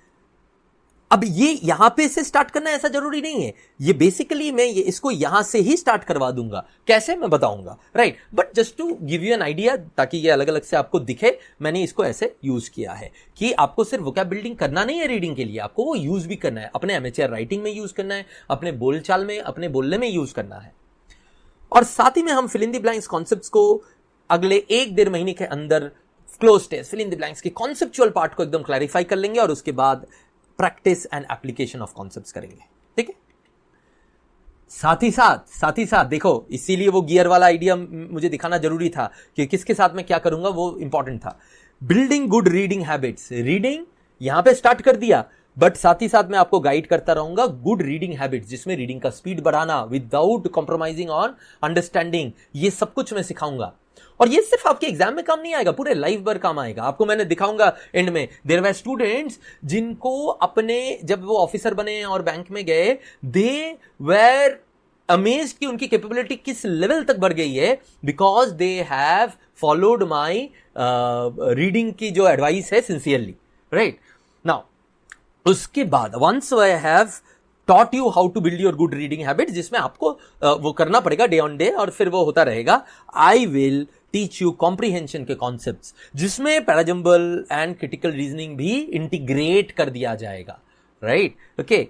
अब ये यहां पे से स्टार्ट करना ऐसा जरूरी नहीं है. ये बेसिकली मैं इसको यहां से ही स्टार्ट करवा दूंगा. कैसे मैं बताऊंगा, right? But just to give you an idea, ताकि ये अलग अलग से आपको दिखे, मैंने इसको ऐसे यूज किया है कि आपको सिर्फ वोकैब बिल्डिंग करना नहीं है रीडिंग के लिए, आपको वो यूज भी करना है. अपने एमेच्योर राइटिंग में यूज करना है, अपने बोलचाल में, अपने बोलने में यूज करना है. और साथ ही में हम fill in the blanks concepts को अगले 1-1.5 महीने के अंदर cloze test, fill in the blanks के कॉन्सेप्चुअल पार्ट को एकदम क्लैरिफाई कर लेंगे, और उसके बाद practice and application of concepts करेंगे. ठीक है, साथ ही साथ देखो, इसीलिए वो गियर वाला आइडिया मुझे दिखाना जरूरी था कि किसके साथ मैं क्या करूंगा, वो इंपॉर्टेंट था. Building good reading habits. Reading यहां पे स्टार्ट कर दिया, बट साथ ही साथ मैं आपको गाइड करता रहूंगा गुड रीडिंग हैबिट्स, जिसमें रीडिंग का स्पीड बढ़ाना विदाउट कॉम्प्रोमाइजिंग ऑन अंडरस्टैंडिंग, ये सब कुछ मैं सिखाऊंगा. और ये सिर्फ आपके एग्जाम में काम नहीं आएगा, पूरे लाइफ भर काम आएगा। आपको मैंने दिखाऊंगा एंड में, देयर वर स्टूडेंट्स जिनको अपने, जब वो ऑफिसर बने और बैंक में गए, दे वेर अमेज्ड कि उनकी कैपेबिलिटी किस लेवल तक बढ़ गई है, because they have followed my reading की जो एडवाइस है सिंसियरली, राइट। नाउ उसके बाद once I have taught you how to build your good reading habits, जिसमें आपको वो करना पड़ेगा डे ऑन डे और फिर वो होता रहेगा, I will teach you comprehension के कॉन्सेप्ट्स, जिसमें पैराजम्बल एंड क्रिटिकल रीजनिंग भी इंटीग्रेट कर दिया जाएगा, राइट। ओके,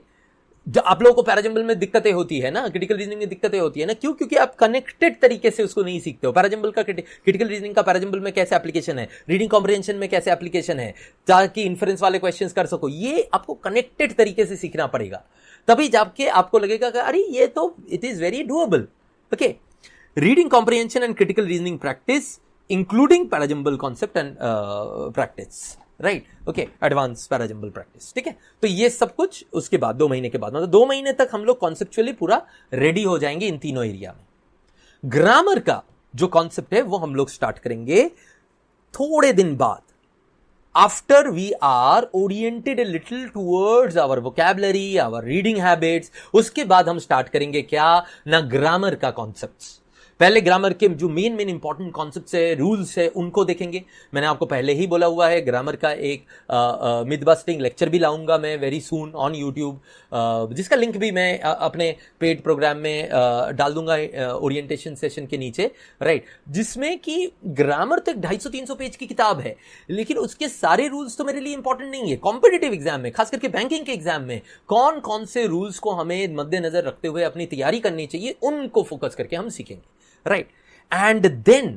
जो आप लोगों को पैराजम्बल में दिक्कतें होती है ना, क्रिटिकल रीजनिंग में दिक्कतें होती है ना, क्यों? क्योंकि आप कनेक्टेड तरीके से उसको नहीं सीखते हो। पैराजम्बल का क्रिटिकल रीजनिंग का पैराजम्बल में कैसे एप्लीकेशन है, रीडिंग कॉम्प्रिहेंशन में कैसे एप्लीकेशन है, ताकि इन्फ्रेंस वाले क्वेश्चंस कर सको, ये आपको कनेक्टेड तरीके से सीखना पड़ेगा, तभी जाके आपको लगेगा कि अरे ये तो it is very doable. Okay, reading comprehension and critical reasoning practice including parajumble concept and practice, right. Okay, advance parajumble practice, ठीक है। तो ये सब कुछ उसके बाद 2 महीने के बाद, मतलब 2 महीने तक हम लोग कॉन्सेप्चुअली पूरा रेडी हो जाएंगे इन तीनों एरिया में। ग्रामर का जो कॉन्सेप्ट है वो हम लोग स्टार्ट करेंगे थोड़े दिन बाद, after we are oriented a little towards our vocabulary, our reading habits। उसके बाद हम स्टार्ट करेंगे क्या ना, ग्रामर का कॉन्सेप्ट्स। पहले ग्रामर के जो मेन इंपॉर्टेंट कॉन्सेप्ट्स है, रूल्स है, उनको देखेंगे। मैंने आपको पहले ही बोला हुआ है, ग्रामर का एक मिथ बस्टिंग लेक्चर भी लाऊंगा मैं वेरी सून ऑन यूट्यूब, जिसका लिंक भी मैं अपने पेड प्रोग्राम में डाल दूंगा ओरिएंटेशन सेशन के नीचे, राइट। जिसमें कि ग्रामर तो 250-300 पेज की किताब है, लेकिन उसके सारे रूल्स तो मेरे लिए इंपॉर्टेंट नहीं है। कॉम्पिटिटिव एग्जाम में, खास करके बैंकिंग के एग्जाम में, कौन कौन से रूल्स को हमें मद्देनजर रखते हुए अपनी तैयारी करनी चाहिए, उनको फोकस करके हम सीखेंगे, right? And then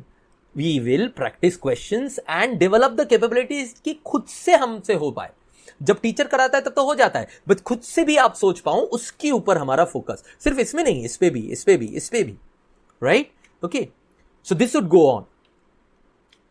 we will practice questions and develop the capabilities कि खुद से हमसे हो पाए। जब टीचर कराता है तब तो हो जाता है, बट खुद से भी आप सोच पाओ, उसके ऊपर हमारा फोकस, सिर्फ इसमें नहीं, इस पे भी, इस पे भी, इस पे भी, right. Okay, so this would go on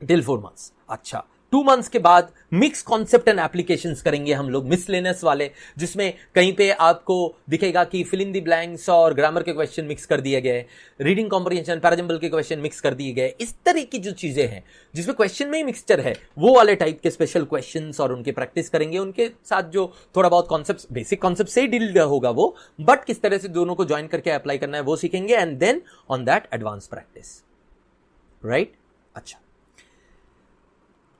till 4 months। अच्छा, 2 months के बाद मिक्स कॉन्सेप्ट एंड एप्लीकेशंस करेंगे हम लोग, मिसलेनियस वाले, जिसमें कहीं पे आपको दिखेगा कि फिल इन द ब्लैंक्स और ग्रामर के क्वेश्चन मिक्स कर दिए गए, रीडिंग कॉम्प्रिहेंशन, पैराजम्बल के क्वेश्चन मिक्स कर दिए गए। इस तरह की जो चीजें हैं जिसमें क्वेश्चन में ही मिक्सचर है, वो वाले टाइप के स्पेशल क्वेश्चंस और उनके प्रैक्टिस करेंगे। उनके साथ जो थोड़ा बहुत कॉन्सेप्ट, बेसिक कॉन्सेप्ट से ही डील होगा वो, बट किस तरह से दोनों को ज्वाइन करके अप्लाई करना है वो सीखेंगे, and then on that advance practice, right. अच्छा,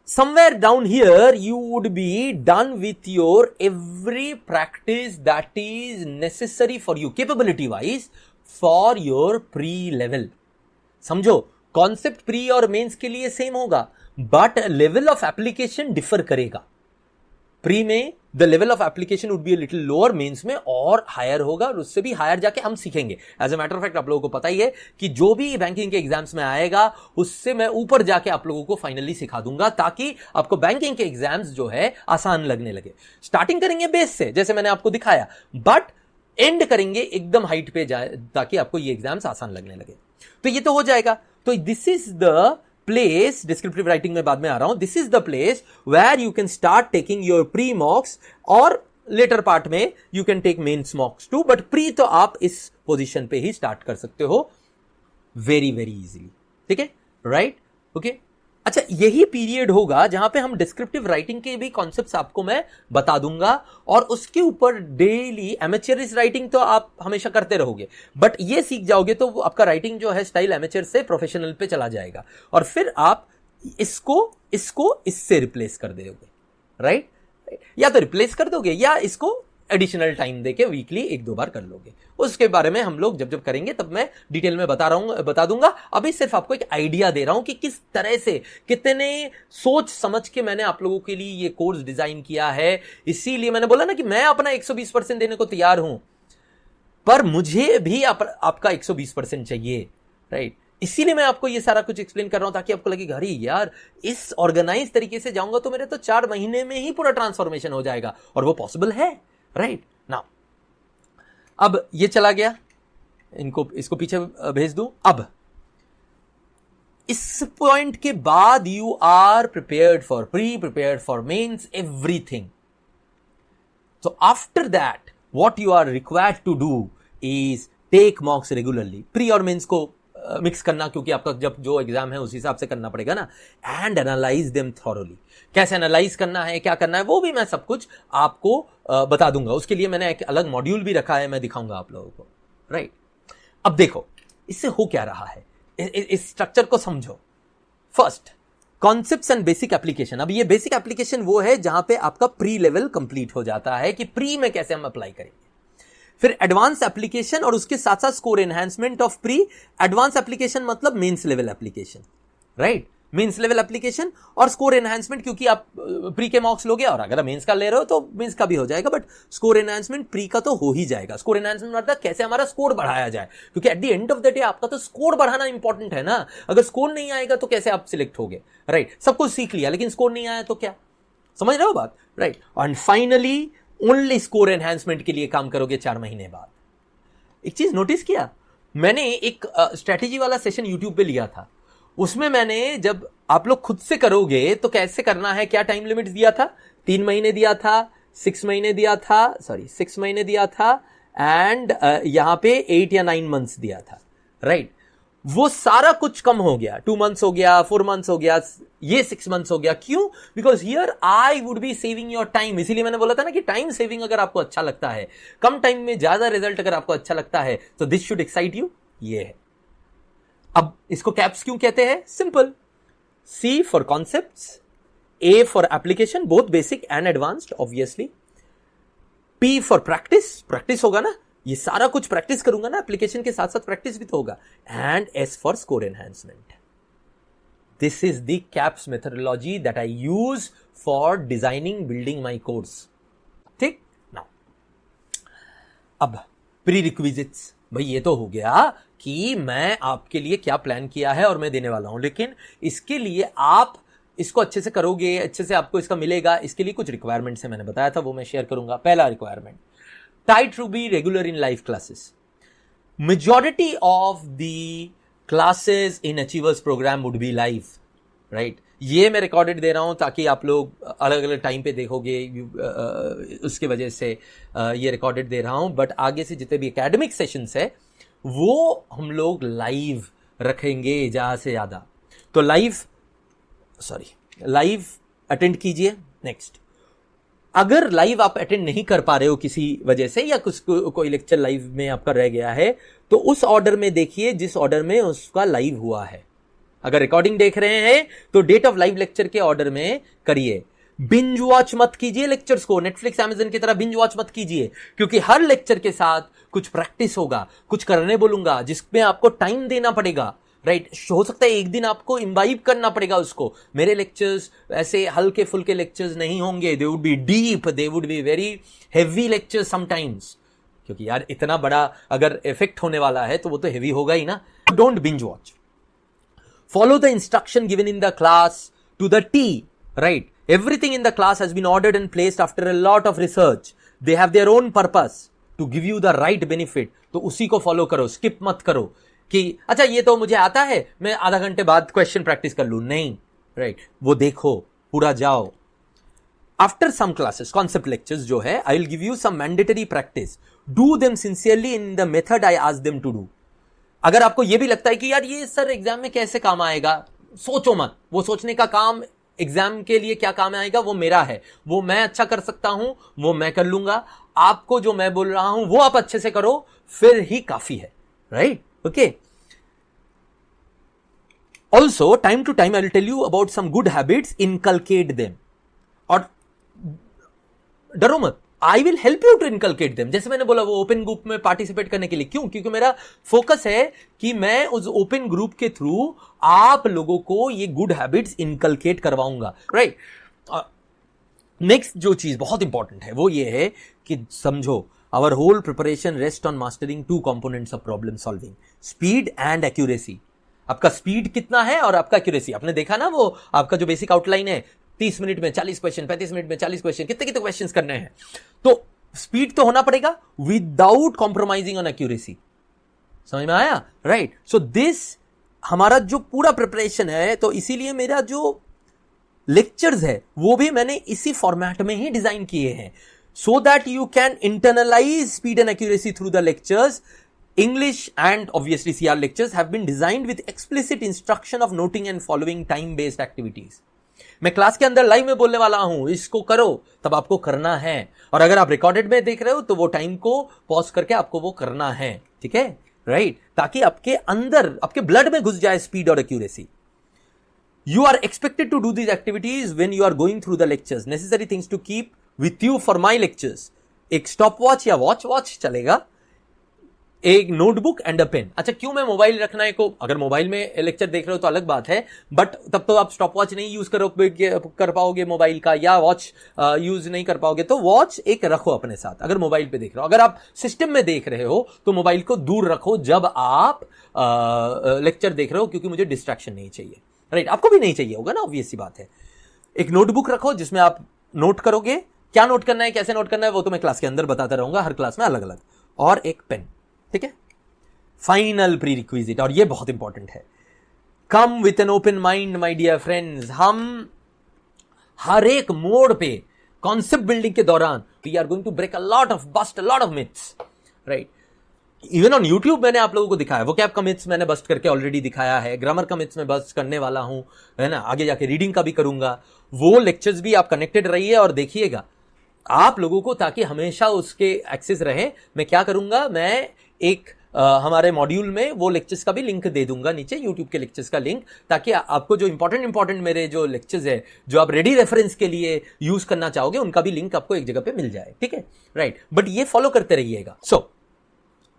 somewhere down here you would be done with your every practice that is necessary for you capability wise for your pre level। समझो, concept pre और mains के लिए same होगा, but level of application differ करेगा। Pre में the level of application would be a little lower, mains में और higher होगा, और उससे भी हायर जाके हम सीखेंगे। As a matter of fact आप लोगों को पता ही है कि जो भी बैंकिंग के एग्जाम्स में आएगा, उससे मैं ऊपर जाके आप लोगों को फाइनली सिखा दूंगा, ताकि आपको बैंकिंग के एग्जाम्स जो है आसान लगने लगे। स्टार्टिंग करेंगे बेस से, जैसे मैंने आपको दिखाया, बट एंड करेंगे एकदम हाइट पे जाए, ताकि आपको ये एग्जाम्स आसान लगने लगे। तो ये तो हो जाएगा। तो this is the place, descriptive writing में बाद में आ रहा हूं, this is the place where you can start taking your pre mocks, और लेटर पार्ट में you can take mains mocks too, but pre तो आप इस पोजीशन पे ही स्टार्ट कर सकते हो वेरी वेरी इजीली, ठीक है, राइट। ओके, अच्छा, यही पीरियड होगा जहां पे हम डिस्क्रिप्टिव राइटिंग के भी कॉन्सेप्ट्स आपको मैं बता दूंगा, और उसके ऊपर डेली एमेचरिस राइटिंग तो आप हमेशा करते रहोगे, बट ये सीख जाओगे तो आपका राइटिंग जो है स्टाइल एमेचर से प्रोफेशनल पे चला जाएगा, और फिर आप इसको इससे रिप्लेस कर दोगे, राइट। या तो रिप्लेस कर दोगे या इसको एडिशनल टाइम देके वीकली 1-2 बार कर लोगे। उसके बारे में हम लोग जब करेंगे तब मैं डिटेल में बता दूंगा। अभी सिर्फ आपको एक आइडिया दे रहा हूं कि किस तरह से, कितने सोच समझ के मैंने आप लोगों के लिए ये कोर्स डिजाइन किया है। इसीलिए मैंने बोला ना कि मैं अपना 120% देने को तैयार हूं, पर मुझे भी आपका 120% चाहिए, राइट। इसीलिए मैं आपको ये सारा कुछ एक्सप्लेन कर रहा हूं, ताकि आपको लगे अरे यार, इस ऑर्गेनाइज तरीके से जाऊंगा तो मेरे तो 4 महीने में ही पूरा ट्रांसफॉर्मेशन हो जाएगा, और वो पॉसिबल है, राइट। नाउ अब ये चला गया, इसको पीछे भेज दूं। अब इस पॉइंट के बाद you are prepared for pre, prepared for mains, everything. So after that what you are required to do is take mocks regularly. Pre और मेंस को मिक्स करना, क्योंकि आपका जब जो एग्जाम है उस हिसाब से करना पड़ेगा ना. And analyse them thoroughly. कैसे एनालाइज करना है, क्या करना है, वो भी मैं सब कुछ आपको बता दूंगा. उसके लिए मैंने एक अलग मॉड्यूल भी रखा है, मैं दिखाऊंगा आप लोगों को. राइट. अब देखो इससे हो क्या रहा है, इस स्ट्रक्चर को समझो. First, concepts and basic application. अब ये बेसिक एप्लीकेशन वो है जहां पे आपका प्री लेवल कंप्लीट हो जाता है कि प्री में कैसे हम अप्लाई करेंगे. फिर एडवांस एप्लीकेशन और उसके साथ साथ score enhancement of pre. Advance application मतलब mains level application. Right. Mains level application और स्कोर एनहांसमेंट, क्योंकि आप प्री के मार्क्स लोगे और अगर मेंस का ले रहे हो तो मेंस का भी हो जाएगा, बट स्कोर एनहांसमेंट प्री का तो हो ही जाएगा. स्कोर एनहांसमेंट मतलब कैसे हमारा स्कोर बढ़ाया जाए, क्योंकि at the end of the day आपका तो स्कोर बढ़ाना इंपॉर्टेंट है ना. अगर स्कोर नहीं आएगा तो कैसे आप सिलेक्ट होगे. राइट. सब कुछ सीख लिया लेकिन स्कोर नहीं आया तो क्या, समझ रहे हो बात. Right. And finally only score enhancement के लिए काम करोगे 4 महीने बाद. एक चीज नोटिस किया, मैंने एक स्ट्रेटेजी वाला सेशन यूट्यूब पे लिया था. उसमें मैंने, जब आप लोग खुद से करोगे तो कैसे करना है, क्या टाइम लिमिट दिया था, 3 महीने दिया था, 6 महीने दिया था, 6 महीने दिया था एंड यहां पे 8 या 9 मंथ्स दिया था. राइट. वो सारा कुछ कम हो गया, 2 मंथ्स हो गया, 4 मंथ्स हो गया, ये 6 मंथ्स हो गया. क्यों? Because here I would be saving your time. इसीलिए मैंने बोला था ना कि टाइम सेविंग अगर आपको अच्छा लगता है, कम टाइम में ज्यादा रिजल्ट अगर आपको अच्छा लगता है, तो दिस शुड एक्साइट यू. ये है. अब इसको कैप्स क्यों कहते हैं? Simple. C for concepts, A for application, both basic and advanced obviously. P for practice, practice होगा ना, ये सारा कुछ प्रैक्टिस करूंगा ना, एप्लीकेशन के साथ साथ प्रैक्टिस भी तो होगा. And S for score enhancement. This is the caps methodology that I use for designing building my course. ठीक. नाउ अब प्री रिक्विजिट्स. भाई ये तो हो गया कि मैं आपके लिए क्या प्लान किया है और मैं देने वाला हूं, लेकिन इसके लिए आप इसको अच्छे से करोगे, अच्छे से आपको इसका मिलेगा, इसके लिए कुछ रिक्वायरमेंट्स है, मैंने बताया था, वो मैं शेयर करूंगा. पहला requirement, try to be regular in live classes. Majority of the classes in Achievers program would be live, right? ये मैं रिकॉर्डेड दे रहा हूं ताकि आप लोग अलग अलग टाइम पे देखोगे, उसके वजह से ये रिकॉर्डेड दे रहा हूं. बट आगे से जितने भी एकेडमिक सेशंस है वो हम लोग लाइव रखेंगे ज्यादा से ज्यादा. तो लाइव अटेंड कीजिए. नेक्स्ट, अगर लाइव आप अटेंड नहीं कर पा रहे हो किसी वजह से, या कुछ कोई लेक्चर लाइव में आपका रह गया है, तो उस ऑर्डर में देखिए जिस ऑर्डर में उसका लाइव हुआ है. अगर रिकॉर्डिंग देख रहे हैं तो डेट ऑफ लाइव लेक्चर के ऑर्डर में करिए. बिंज वॉच मत कीजिए लेक्चर्स को, नेटफ्लिक्स अमेज़न की तरह बिंज वॉच मत कीजिए, क्योंकि हर लेक्चर के साथ कुछ प्रैक्टिस होगा, कुछ करने बोलूंगा जिसमें आपको टाइम देना पड़ेगा. राइट. हो सकता है एक दिन आपको इम्बाइब करना पड़ेगा उसको. मेरे लेक्चर्स ऐसे हल्के फुल्के लेक्चर्स नहीं होंगे, they would be deep, they would be very heavy lectures sometimes, क्योंकि यार इतना बड़ा अगर इफेक्ट होने वाला है तो वो तो हेवी होगा ही ना. Don't binge watch. Follow the instruction given in the class to the T. Right. Everything in the class has been ordered and placed after a lot of research. They have their own purpose to give you the right benefit. तो उसी को follow करो, skip मत करो कि अच्छा ये तो मुझे आता है, मैं आधा घंटे बाद क्वेश्चन प्रैक्टिस कर लूं. नहीं. राइट. वो देखो, पूरा जाओ. After some classes, concept lectures जो है, I will give you some mandatory practice. Do them sincerely in the method I ask them to do. अगर आपको ये भी लगता है कि यार ये सर एग्जाम में कैसे काम आएगा, सोचो मत. वो सोचने का काम एग्जाम के लिए क्या काम आएगा वो मेरा है, वो मैं अच्छा कर सकता हूं, वो मैं कर लूंगा. आपको जो मैं बोल रहा हूं वो आप अच्छे से करो, फिर ही काफी है. Right. Okay. Also time to time I will tell you about some good habits, inculcate them. और डरो मत, I will help you to inculcate them. जैसे मैंने बोला वो ओपन ग्रुप में पार्टिसिपेट करने के लिए. क्यों? क्योंकि मेरा फोकस है कि मैं उस ओपन ग्रुप के थ्रू आप लोगों को ये गुड हैबिट्स इनकलकेट करवाऊंगा. राइट. नेक्स्ट जो चीज बहुत इंपॉर्टेंट है वो ये है कि समझो, our whole preparation rest on mastering 2 components of problem solving, speed and accuracy. आपका स्पीड कितना है और आपका एक्यूरेसी. आपने देखा ना वो आपका जो बेसिक आउटलाइन है, 30 मिनट में 40 क्वेश्चन, 35 मिनट में 40 क्वेश्चन, कितने कितने क्वेश्चन करने हैं. तो स्पीड तो होना पड़ेगा विदाउट कॉम्प्रोमाइजिंग ऑन एक्यूरेसी. समझ में आया? राइट. सो दिस हमारा जो पूरा प्रिपरेशन है, तो इसीलिए मेरा जो लेक्चर्स है वो भी मैंने इसी फॉर्मेट में ही डिजाइन किए हैं, so that you can internalise speed and accuracy through the lectures. English and obviously CR lectures have been designed with explicit instruction of noting and following time-based activities. मैं class के अंदर live में बोलने वाला हूं, इसको करो, तब आपको करना है। और अगर आप रिकॉर्डेड में देख रहे हो तो वो टाइम को पॉज करके आपको वो करना है, ठीक है, राइट, ताकि आपके अंदर, आपके ब्लड में घुस जाए स्पीड और accuracy. You are expected to do these activities when you are going through the lectures. Necessary things to keep with you for my lectures. एक स्टॉप वॉच या वॉच चलेगा, एक नोटबुक एंड अ पेन। अच्छा, क्यों मैं mobile रखना है को, अगर मोबाइल में लेक्चर देख रहे हो तो अलग बात है, बट तब तो आप स्टॉप वॉच नहीं यूज कर पाओगे मोबाइल का, या वॉच यूज नहीं कर पाओगे, तो वॉच एक रखो अपने साथ अगर मोबाइल पे देख रहे हो। अगर आप सिस्टम में देख रहे हो तो मोबाइल को दूर रखो जब आप लेक्चर देख रहे हो, क्योंकि मुझे डिस्ट्रैक्शन नहीं चाहिए, राइट, आपको भी नहीं चाहिए होगा ना, ऑब्वियस सी बात है। एक नोटबुक रखो जिसमें आप नोट करोगे, क्या नोट करना है, कैसे नोट करना है, वो तो मैं क्लास के अंदर बताता रहूंगा, हर क्लास में अलग अलग, और एक पेन, ठीक है। फाइनल प्री रिक्विजिट, और ये बहुत इंपॉर्टेंट है, come with an open mind my dear friends. हम हर एक मोड पे कॉन्सेप्ट बिल्डिंग के दौरान we are going to break a lot of, bust a lot of myths, right. Even on YouTube मैंने आप लोगों को दिखाया, वो कैप का मिथ्स मैंने बस्ट करके ऑलरेडी दिखाया है, ग्रामर का मिथ्स मैं बस्ट करने वाला हूं, है ना, आगे जाके रीडिंग का भी करूंगा। वो लेक्चर्स भी आप कनेक्टेड रहिए और देखिएगा आप लोगों को, ताकि हमेशा उसके एक्सेस रहे। मैं क्या करूंगा, मैं एक हमारे मॉड्यूल में वो लेक्चर्स का भी लिंक दे दूंगा नीचे, यूट्यूब के लेक्चर्स का लिंक, ताकि आपको जो इंपॉर्टेंट मेरे जो लेक्चर्स है, जो आप रेडी रेफरेंस के लिए यूज करना चाहोगे, उनका भी लिंक आपको एक जगह पे मिल जाए, ठीक है, राइट। बट ये फॉलो करते रहिएगा। सो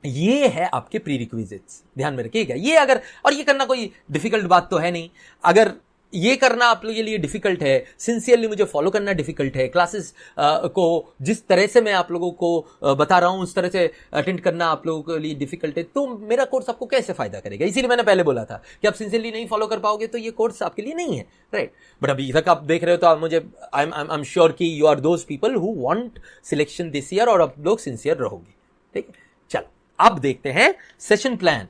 ये है आपके प्री रिक्विजिट्स, ध्यान में रखिएगा। ये अगर, और ये करना कोई डिफिकल्ट बात तो है नहीं, अगर ये करना आप लोगों के लिए डिफिकल्ट है, सिंसियरली मुझे फॉलो करना डिफिकल्ट है, क्लासेस को जिस तरह से मैं आप लोगों को बता रहा हूं उस तरह से अटेंड करना आप लोगों के लिए डिफिकल्ट है, तो मेरा कोर्स आपको कैसे फायदा करेगा। इसीलिए मैंने पहले बोला था कि आप सिंसियरली नहीं फॉलो कर पाओगे तो ये कोर्स आपके लिए नहीं है, राइट। बट अभी तक आप देख रहे हो तो आप मुझे, आई एम श्योर कि you are those people who want selection this year, और आप लोग सिंसियर रहोगे, ठीक है। चलो अब देखते हैं सेशन प्लान,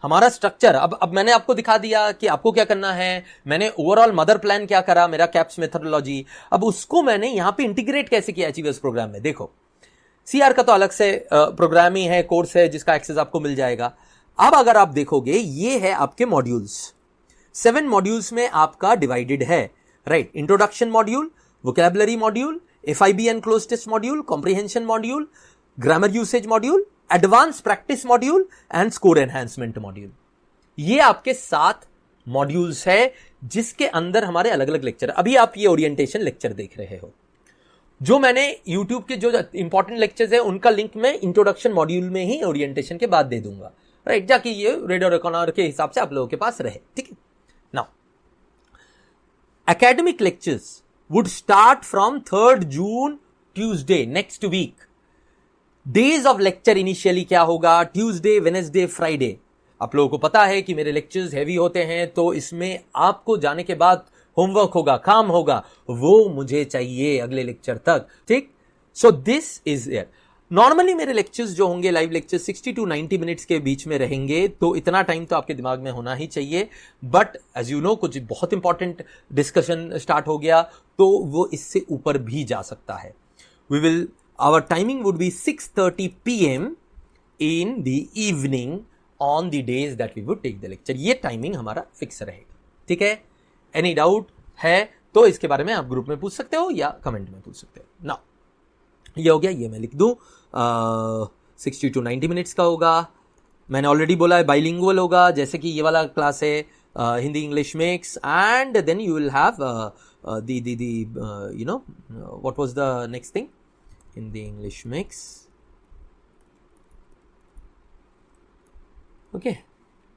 हमारा स्ट्रक्चर। अब मैंने आपको दिखा दिया कि आपको क्या करना है, मैंने ओवरऑल मदर प्लान क्या करा, मेरा कैप्स मेथोडोलॉजी, अब उसको मैंने यहां पे इंटीग्रेट कैसे किया अचीवर्स प्रोग्राम में। देखो, सीआर का तो अलग से प्रोग्राम ही है, कोर्स है, जिसका एक्सेस आपको मिल जाएगा। अब अगर आप देखोगे, ये है आपके मॉड्यूल्स, 7 मॉड्यूल्स में आपका डिवाइडेड है, right. Introduction module, vocabulary module, FIB and cloze test module, comprehension module, grammar usage module, advance practice module and score enhancement module. ये आपके 7 मॉड्यूल्स है, जिसके अंदर हमारे अलग अलग लेक्चर। अभी आप ये ओरिएंटेशन लेक्चर देख रहे हो, जो मैंने यूट्यूब के जो इंपॉर्टेंट लेक्चर्स है उनका लिंक मैं इंट्रोडक्शन मॉड्यूल में ही ओरिएंटेशन के बाद दे दूंगा, राइट, जाकि ये रेडियो रिकॉर्डर के हिसाब से आप लोगों के पास रहे, ठीक है। Now academic lectures would start from 3rd June, Tuesday, next week. Days of lecture initially क्या होगा, ट्यूसडे, वेडनेसडे, फ्राइडे। आप लोगों को पता है कि मेरे लेक्चर्स हैवी होते हैं, तो इसमें आपको जाने के बाद होमवर्क होगा, काम होगा, वो मुझे चाहिए अगले लेक्चर तक, ठीक। सो दिस इज इट। नॉर्मली मेरे लेक्चर्स जो होंगे, लाइव लेक्चर 60 to 90 मिनट्स के बीच में रहेंगे, तो इतना टाइम तो आपके दिमाग में होना ही चाहिए। बट एज यू नो, कुछ बहुत इंपॉर्टेंट डिस्कशन स्टार्ट हो गया तो वो इससे ऊपर भी जा सकता है। We will, our timing would be 6:30 p.m. in the evening on the days that we would take the lecture. ये टाइमिंग हमारा फिक्स रहेगा, ठीक है। एनी डाउट है तो इसके बारे में आप ग्रुप में पूछ सकते हो या कमेंट में पूछ सकते हो। ना ये हो गया, ये मैं लिख दूं, 60 to 90 मिनट्स का होगा। मैंने ऑलरेडी बोला है बाइलिंगुअल होगा, जैसे कि ये वाला क्लास है, Hindi English mix, and then you will have you know what was the next thing, Hindi English mix, okay,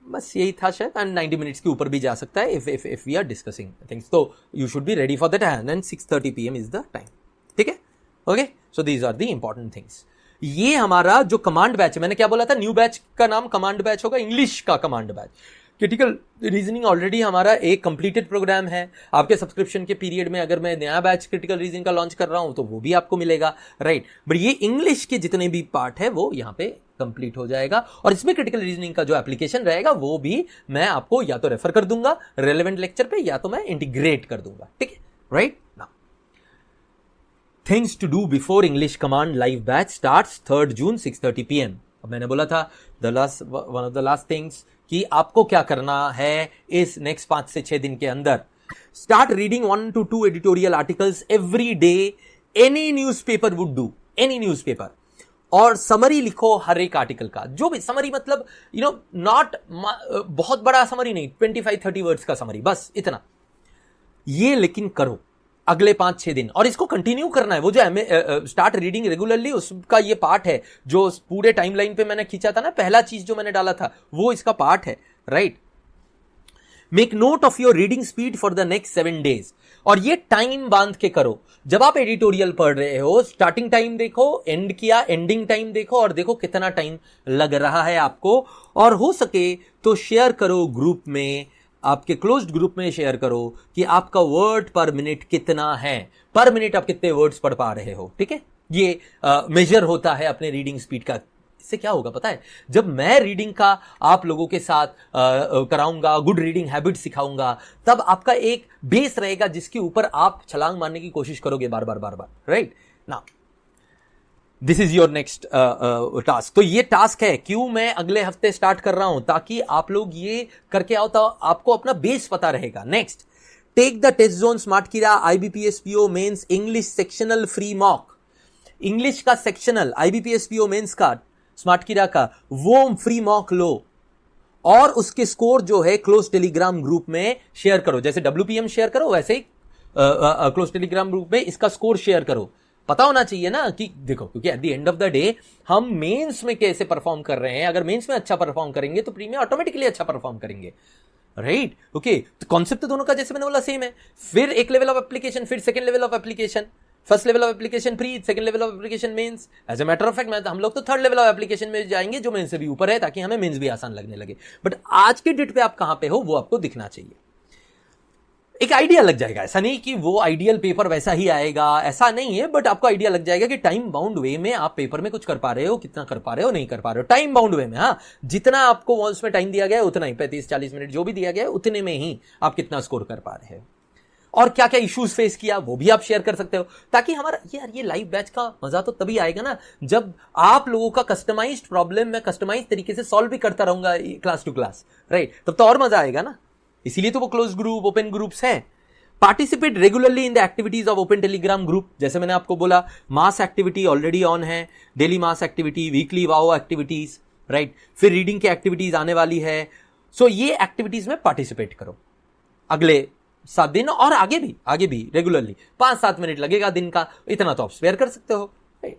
बस यही था शायद। एंड 90 मिनट्स के ऊपर भी जा सकता है if we are discussing things, तो you should be ready for that, and 6:30 PM is the time, ठीक है, okay. So these are the important things. ये हमारा जो कमांड बैच है, मैंने क्या बोला था, न्यू बैच का नाम कमांड बैच होगा, इंग्लिश का command batch. Critical reasoning already हमारा एक कंप्लीटेड प्रोग्राम है। आपके सब्सक्रिप्शन के पीरियड में अगर मैं नया बैच क्रिटिकल रीजनिंग का लॉन्च कर रहा हूं तो वो भी आपको मिलेगा, राइट। बट ये इंग्लिश के जितने भी पार्ट है वो यहाँ पे कंप्लीट हो जाएगा, और इसमें क्रिटिकल रीजनिंग का जो एप्लीकेशन रहेगा वो भी मैं आपको या तो रेफर कर दूंगा रेलेवेंट लेक्चर पे, या तो मैं इंटीग्रेट कर दूंगा, ठीक है, right. Now things to do before English command live batch starts 3rd June 6:30 PM। अब मैंने बोला था one of the last things कि आपको क्या करना है इस नेक्स्ट 5 से 6 दिन के अंदर, start reading 1 to 2 editorial articles every day, any newspaper would do, any newspaper, और समरी लिखो हर एक आर्टिकल का, जो भी समरी, मतलब नॉट बहुत बड़ा समरी नहीं, 25-30 वर्ड्स का समरी, बस इतना ये, लेकिन करो अगले 5-6 दिन, और इसको कंटिन्यू करना है। वो जो स्टार्ट रीडिंग रेगुलरली, उसका ये पार्ट है जो पूरे टाइमलाइन पे मैंने खींचा था ना, पहला चीज जो मैंने डाला था वो इसका पार्ट है, right. Make note of your reading speed for the next 7 days, और ये टाइम बांध के करो। जब आप एडिटोरियल पढ़ रहे हो, स्टार्टिंग टाइम देखो, एंड किया, एंडिंग टाइम देखो, और देखो कितना टाइम लग रहा है आपको, और हो सके तो शेयर करो ग्रुप में, आपके क्लोज्ड ग्रुप में शेयर करो कि आपका वर्ड पर मिनट कितना है, पर मिनट आप कितने वर्ड्स पढ़ पा रहे हो, ठीक है। ये मेजर होता है अपने रीडिंग स्पीड का। इससे क्या होगा पता है, जब मैं रीडिंग का आप लोगों के साथ कराऊंगा, गुड रीडिंग हैबिट सिखाऊंगा, तब आपका एक बेस रहेगा जिसके ऊपर आप छलांग मारने की कोशिश करोगे बार बार, राइट ना। This is your next task. तो ये टास्क है, क्यों मैं अगले हफ्ते स्टार्ट कर रहा हूं, ताकि आप लोग ये करके आओ तो आपको अपना बेस पता रहेगा। Next, take the test zone Smartkeeda IBPS PO mains English sectional free mock. English का सेक्शनल IBPS PO मेंस का, स्मार्टकीरा का, वो फ्री मॉक लो, और उसके स्कोर जो है क्लोज टेलीग्राम ग्रुप में शेयर करो। जैसे WPM शेयर करो, वैसे ही क्लोज टेलीग्राम ग्रुप में इसका स्कोर शेयर करो। पता होना चाहिए ना कि देखो, क्योंकि at the end of the day हम मेंस में कैसे परफॉर्म कर रहे हैं। अगर मेंस में अच्छा परफॉर्म करेंगे तो प्री में ऑटोमेटिकली अच्छा परफॉर्म करेंगे, राइट। ओके, तो कॉन्सेप्ट तो दोनों का जैसे मैंने बोला सेम है। फिर एक लेवल ऑफ एप्लीकेशन, फिर second level of application, first level of application pre, second level of application mains. As a matter of fact हम लोग तो थर्ड लेवल ऑफ एप्लीकेशन में जाएंगे, जो मेंस से भी ऊपर है, ताकि हमें मेंस भी आसान लगने लगे। बट आज के डेट पे आप कहां पे हो वो आपको दिखना चाहिए, एक आइडिया लग जाएगा। ऐसा नहीं कि वो आइडियल पेपर वैसा ही आएगा, ऐसा नहीं है, बट आपको आइडिया लग जाएगा कि टाइम बाउंड वे में आप पेपर में कुछ कर पा रहे हो, कितना कर पा रहे हो, नहीं कर पा रहे हो, टाइम बाउंड वे में। हाँ, जितना आपको वॉल्स में टाइम दिया गया है उतना ही, 35-40 मिनट जो भी दिया गया है उतने में ही आप कितना स्कोर कर पा रहे हो, और क्या क्या इश्यूज फेस किया वो भी आप शेयर कर सकते हो। ताकि हमारा ये लाइव बैच का मजा तो तभी आएगा ना, जब आप लोगों का कस्टमाइज्ड प्रॉब्लम मैं कस्टमाइज तरीके से सॉल्व भी करता रहूंगा क्लास टू क्लास, राइट। तब तो और मजा आएगा ना। इसीलिए तो वो क्लोज ग्रुप, ओपन ग्रुप्स हैं। Participate regularly in the activities of open Telegram group. जैसे मैंने आपको बोला, मास एक्टिविटी ऑलरेडी ऑन है, daily mass activity, weekly wow activities, right. फिर रीडिंग की एक्टिविटीज आने वाली है। सो ये एक्टिविटीज में पार्टिसिपेट करो अगले 7 दिन, और आगे भी रेगुलरली 5-7 मिनट लगेगा दिन का, इतना तो आप स्पेयर कर सकते हो, right.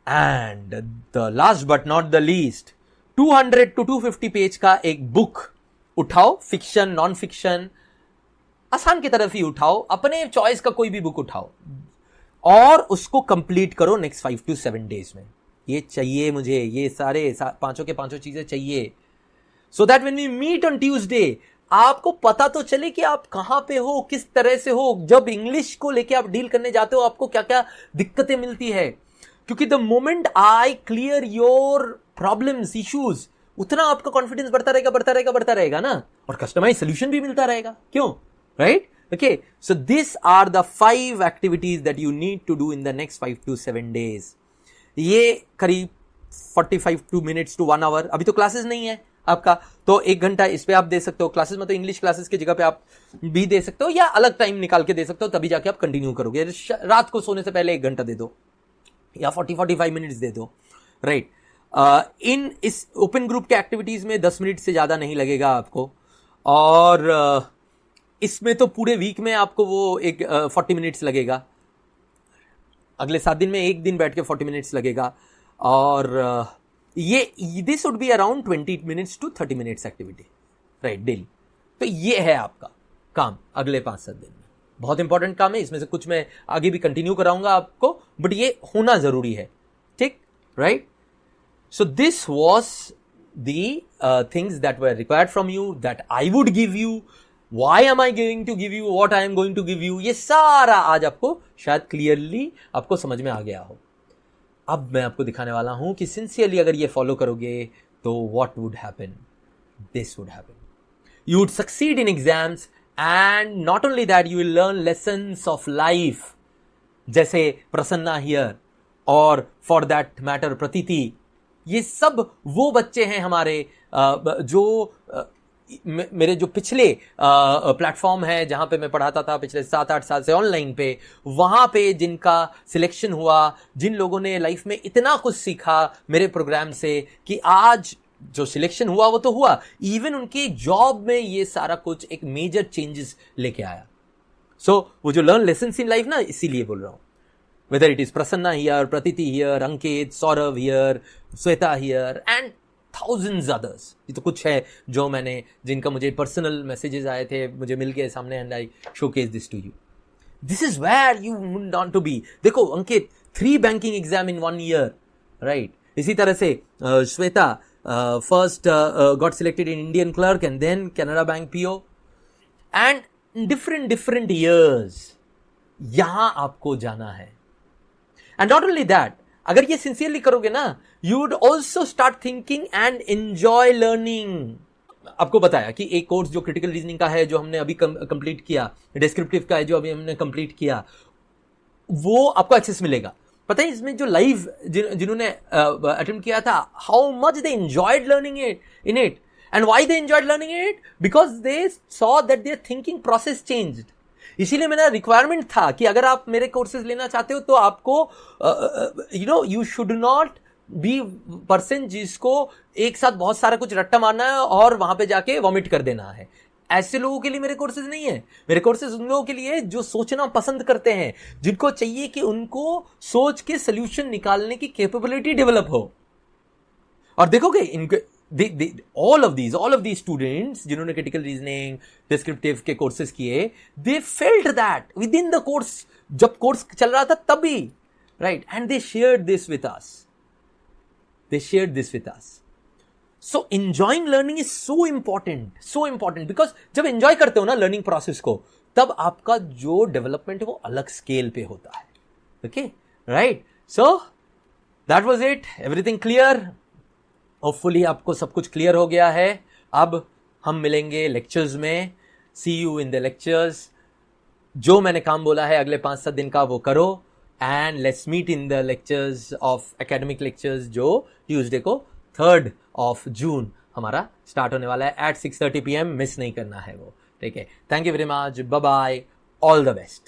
And the last but not the least, 200 to 250 page का एक बुक उठाओ, फिक्शन, नॉन फिक्शन, आसान की तरफ ही उठाओ, अपने चॉइस का कोई भी बुक उठाओ, और उसको कंप्लीट करो नेक्स्ट 5 to 7 days में। ये चाहिए मुझे, ये सारे पांचों के पांचों चीजें चाहिए, so that when we meet on Tuesday आपको पता तो चले कि आप कहां पे हो, किस तरह से हो। जब इंग्लिश को लेके आप डील करने जाते हो, आपको क्या क्या दिक्कतें मिलती है, क्योंकि the moment I clear your problems, issues, उतना आपका कॉन्फिडेंस बढ़ता रहेगा ना, और कस्टमाइज सोल्यूशन भी मिलता रहेगा। क्यों, right? Okay, so these are the 5 activities that you need to do in the next 5 to 7 days. ये करीब 45 minutes to 1 hour, अभी तो क्लासेस नहीं है आपका, तो 1 घंटा इस पे आप दे सकते हो। क्लासेस में तो इंग्लिश क्लासेस की जगह पे आप भी दे सकते हो, या अलग टाइम निकाल के दे सकते हो, तभी जाके आप कंटिन्यू करोगे। रात को सोने से पहले 1 घंटा दे दो, या 40-45 मिनट्स दे दो, राइट। इन इस ओपन ग्रुप के एक्टिविटीज में 10 मिनट से ज्यादा नहीं लगेगा आपको, और इसमें तो पूरे वीक में आपको वो एक 40 मिनट्स लगेगा। अगले 7 दिन में एक दिन बैठ के 40 मिनट्स लगेगा, और ये this would be around 20 minutes to 30 minutes activity, right, daily. तो ये है आपका काम अगले 5-7 दिन में। बहुत इंपॉर्टेंट काम है, इसमें से कुछ मैं आगे भी कंटिन्यू कराऊंगा आपको, बट ये होना जरूरी है, ठीक, right. So this was the things that were required from you, that I would give you. Why am I going to give you? What I am going to give you? ये सारा आज आपको शायद क्लियरली आपको समझ में आ गया हो। अब मैं आपको दिखाने वाला हूं कि सिंसियरली अगर ये फॉलो करोगे तो what would happen? This would happen. You would succeed in exams, and not only that, you will learn lessons of life. जैसे प्रसन्ना हियर, और फॉर दैट मैटर प्रतीति, ये सब वो बच्चे हैं हमारे जो मेरे जो पिछले प्लेटफॉर्म है जहां पे मैं पढ़ाता था पिछले 7-8 साल से ऑनलाइन पे, वहां पे जिनका सिलेक्शन हुआ, जिन लोगों ने लाइफ में इतना कुछ सीखा मेरे प्रोग्राम से कि आज जो सिलेक्शन हुआ वो तो हुआ, इवन उनके जॉब में ये सारा कुछ एक मेजर चेंजेस लेके आया। सो वो जो लर्न लेसन्स इन लाइफ ना, इसीलिए बोल रहा हूं। Whether it is Prasanna here, Pratiti here, Ankit, Saurabh here, Shweta here and thousands others. ये तो कुछ है जो मैंने, जिनका मुझे पर्सनल मैसेजेस आए थे, मुझे मिल गए सामने, and I showcase this to you. This is where you want to be. देखो Ankit 3 banking exam in 1 year, right. इसी तरह से Shweta first got selected in Indian clerk and then Canara Bank PO, and different years यहां आपको जाना है। एंड नॉट ओनली दैट, अगर ये सिंसियरली करोगे ना, you would also start thinking and enjoy learning. आपको बताया कि एक कोर्स जो क्रिटिकल रीजनिंग का है जो हमने अभी कंप्लीट किया, डिस्क्रिप्टिव का है जो अभी हमने कंप्लीट किया, वो आपको एक्सेस मिलेगा। पता है इसमें जो लाइव जिन्होंने अटेम्प्ट किया था, how much they enjoyed learning in it, and why they enjoyed learning it, because they saw that there thinking process changed. इसीलिए मेरा रिक्वायरमेंट था कि अगर आप मेरे कोर्सेज लेना चाहते हो तो आपको you should not be person जिसको एक साथ बहुत सारा कुछ रट्टा मारना है और वहां पे जाके वॉमिट कर देना है। ऐसे लोगों के लिए मेरे कोर्सेज नहीं है। मेरे कोर्सेज उन लोगों के लिए जो सोचना पसंद करते हैं, जिनको चाहिए कि उनको सोच के सोल्यूशन निकालने की कैपेबिलिटी डेवलप हो। और देखोगे इनके all of these students जिन्होंने critical reasoning, descriptive के courses किए, they felt that within the course, जब course चल रहा था तभी, right, and they shared this with us. So enjoying learning is so important because जब enjoy करते हो ना learning process को, तब आपका जो development है वो अलग scale पे होता है। Okay, right? So that was it. Everything clear? Hopefully आपको सब कुछ क्लियर हो गया है। अब हम मिलेंगे लेक्चर्स में। सी यू इन द लेक्चर्स। जो मैंने काम बोला है अगले 5-7 दिन का वो करो, and let's meet in the lectures of academic lectures जो ट्यूसडे को 3rd of June हमारा स्टार्ट होने वाला है एट 6:30 PM। मिस नहीं करना है वो, ठीक है। Thank you very much, bye bye, all the best.